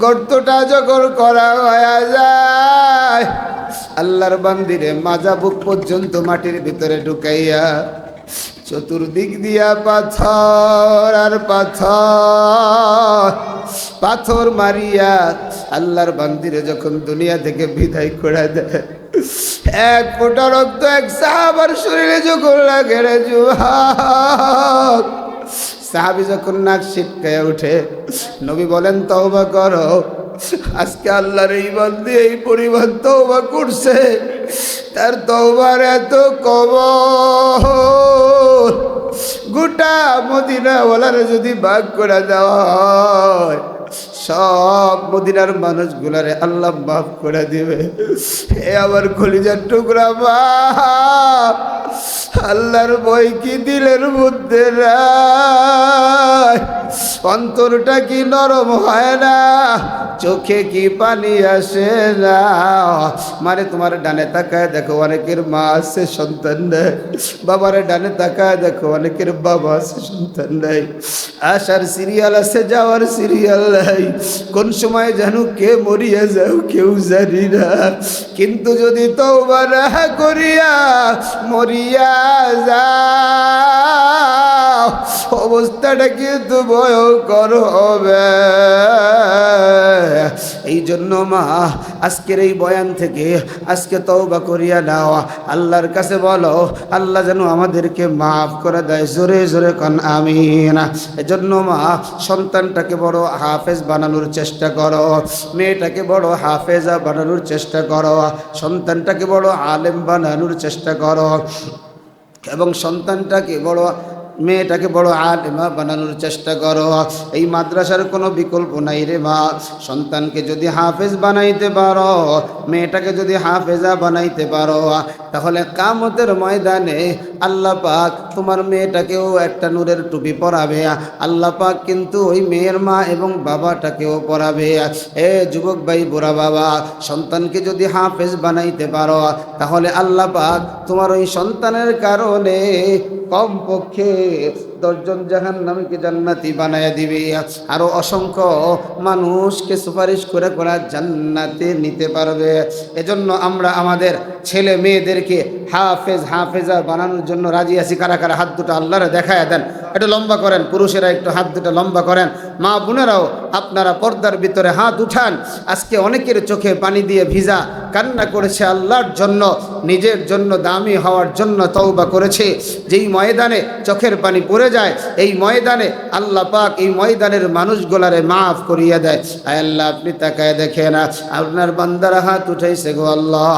গর্তটা যখন করা হয়ে যায় আল্লাহর বান্দিরে মাজা বুক পর্যন্ত মাটির ভিতরে ঢুকাইয়া চতুর্দিক দিয়া পাথর আর পাথর, পাথর মারিয়া আল্লাহর বান্দিরে যখন দুনিয়া থেকে বিদায় করে দেয়, এক ফোঁটা রক্ত এক সাহাবার শরীরে যখন লাগে রে যুবক, সাহাবী যখন নাক ছিটকায়া উঠে, নবী বলেন, তওবা করো। আজকে আল্লাহর এই বান্দি এই পরিমাণ তওবা করছে, তার তওবার এত কবর, গোটা মদিনাওয়ালারে যদি ভাগ করে দেওয়া হয় সব মদিনার মানুষগুলারে আল্লাহ মাফ করে দিবে। এ আমার কলিজার টুকরা বাপ, আল্লাহর ভয় কি দিলের মধ্যে নাই? অন্তরটা কি নরম হয় না? চোখে কি পানি আসে না? মানে তোমার ডানে তাকায় দেখো, অনেকের মা আছে সন্তান নেই, বাবারে ডানে তাকায় দেখো, অনেকের বাবা আছে সন্তান নেই, আসার সিরিয়াল আছে, যাওয়ার সিরিয়াল নাই, কোন সময় যেন কে মরিয়া যাও কেউ জানি না। কিন্তু যদি তওবা না করিয়া মরিয়া যাও অবস্থাটা কিন্তু ভয়ঙ্কর হবে। এই জন্য মা, আজকের এই বয়ান থেকে আজকে তওবা করিয়া নাও, আল্লাহর কাছে বলো, আল্লাহ যেন আমাদেরকে মাফ করে দেয়। জোরে জোরে কোন আমিন। এজন্য মা, সন্তানটাকে বড় হাফেজ বানানোর চেষ্টা করো, মেয়েটাকে বড় হাফেজা বানানোর চেষ্টা করো, সন্তানটাকে বড় আলেম বানানোর চেষ্টা করো, এবং সন্তানটাকে বড় মেয়েটাকে বড় আলেমা বানানোর চেষ্টা করো। এই মাদ্রাসার কোনো বিকল্প নাই রে মা। সন্তানকে যদি হাফেজ বানাইতে পারো, মেয়েটাকে যদি হাফেজা বানাইতে পারো, তাহলে কিয়ামতের ময়দানে আল্লাহ পাক তোমার মেয়েটাকেও একটা নূরের টুপি পরাবে। আল্লাহ পাক কিন্তু ওই মেয়ের মা এবং বাবাটাকেও পরাবে। এ যুবক ভাই, বুড়া বাবা, সন্তানকে যদি হাফেজ বানাইতে পারো, তাহলে আল্লাহ পাক তোমার ওই সন্তানের কারণে কমপক্ষে 10 জন জাহান্নামীকে জান্নাতি বানায়া দিবে, আরো অসংখ্য মানুষকে সুপারিশ করে করে জান্নাতে নিতে পারবে। এজন্য আমরা আমাদের ছেলে মেয়েদেরকে হাফেজ হাফেজা বানানোর জন্য রাজি আছি। কারা কারা হাত দুটো আল্লাহরে দেখায় দেন, একটু লম্বা করেন, পুরুষেরা একটু হাত দুটো লম্বা করেন, মা বোনেরাও আপনারা পর্দার ভিতরে হাত উঠান। আজকে অনেকের চোখে পানি দিয়ে ভিজা কান্না করেছে, আল্লাহর জন্য, নিজের জন্য দামি হওয়ার জন্য তওবা করেছে। যেই ময়দানে চোখের পানি পড়ে যায় এই ময়দানে আল্লাহ পাক এই ময়দানের মানুষগুলারে মাফ করিয়ে দেয়। আয় আল্লাহ আপনি তাকায় দেখেন আপনার বান্দারা হাত উঠাইছে গো আল্লাহ।